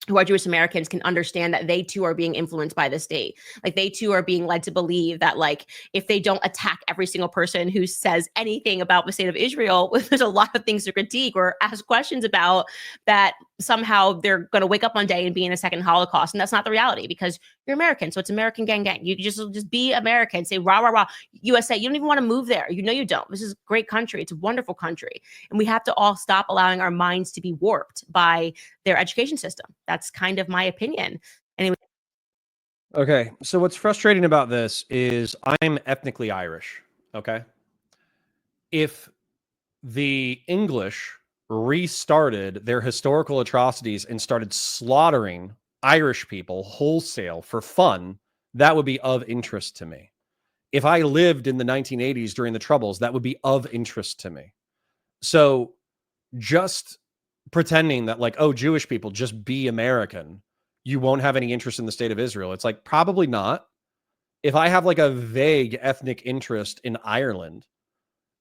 who are Jewish Americans can understand that they too are being influenced by the state. Like they too are being led to believe that like, if they don't attack every single person who says anything about the state of Israel, there's a lot of things to critique or ask questions about, that somehow they're going to wake up one day and be in a second Holocaust. And that's not the reality, because you're American. So it's American gang gang. You just be American, say rah, rah, rah, USA. You don't even want to move there. You know, you don't. This is a great country. It's a wonderful country. And we have to all stop allowing our minds to be warped by their education system. That's kind of my opinion. Anyway. Okay. So what's frustrating about this is I'm ethnically Irish. Okay. If the English restarted their historical atrocities and started slaughtering Irish people wholesale for fun, that would be of interest to me. If I lived in the 1980s during the Troubles, that would be of interest to me. So just pretending that like, oh, Jewish people, just be American, you won't have any interest in the state of Israel. It's like, probably not. If I have like a vague ethnic interest in Ireland,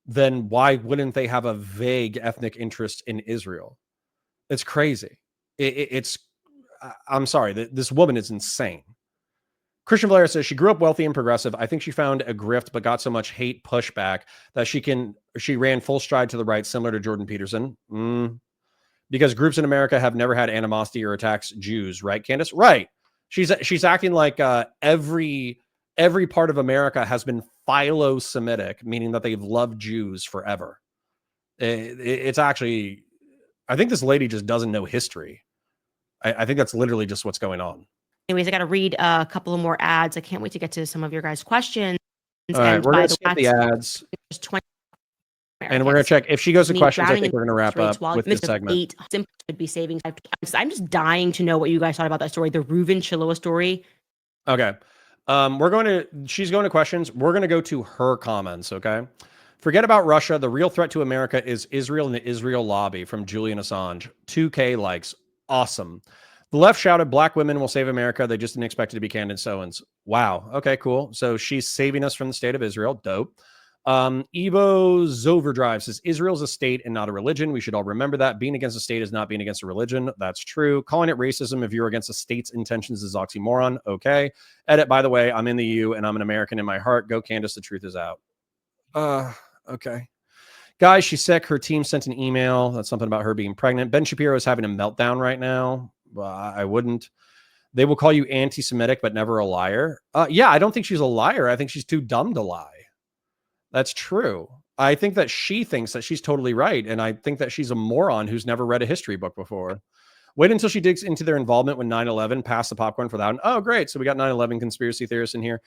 then why wouldn't they have a vague ethnic interest in Israel? It's crazy. I'm sorry, this woman is insane. Christian Valera says she grew up wealthy and progressive. I think she found a grift, but got so much hate pushback that she ran full stride to the right, similar to Jordan Peterson. Because groups in America have never had animosity or attacks Jews, right, Candace? Right. She's acting like every part of America has been philo-Semitic, meaning that they've loved Jews forever. It's actually, I think this lady just doesn't know history. I think that's literally just what's going on. Anyways, I got to read a couple of more ads. I can't wait to get to some of your guys' questions. All right, we're going to skip the ads. And we're going to check. If she goes to questions, I think we're going to wrap up with this segment. Should be saving. I'm just dying to know what you guys thought about that story, the Reuven Chiloa story. Okay. She's going to questions. We're going to go to her comments. Okay. Forget about Russia. The real threat to America is Israel and the Israel lobby, from Julian Assange. 2K likes. Awesome. The left shouted, "Black women will save America. They just didn't expect it to be Candace Owens." Wow. Okay, cool. So she's saving us from the state of Israel. Dope. Evo Zoverdrive says Israel's a state and not a religion. We should all remember that. Being against a state is not being against a religion. That's true. Calling it racism if you're against a state's intentions is oxymoron. Okay. Edit, by the way, I'm in the EU and I'm an American in my heart. Go Candace, the truth is out. Okay. Guys, she's sick. Her team sent an email. That's something about her being pregnant. Ben Shapiro is having a meltdown right now. I wouldn't. They will call you anti-Semitic, but never a liar. Yeah, I don't think she's a liar. I think she's too dumb to lie. That's true. I think that she thinks that she's totally right. And I think that she's a moron who's never read a history book before. Wait until she digs into their involvement with 9/11. Pass the popcorn for that one. Oh, great. So we got 9/11 conspiracy theorists in here.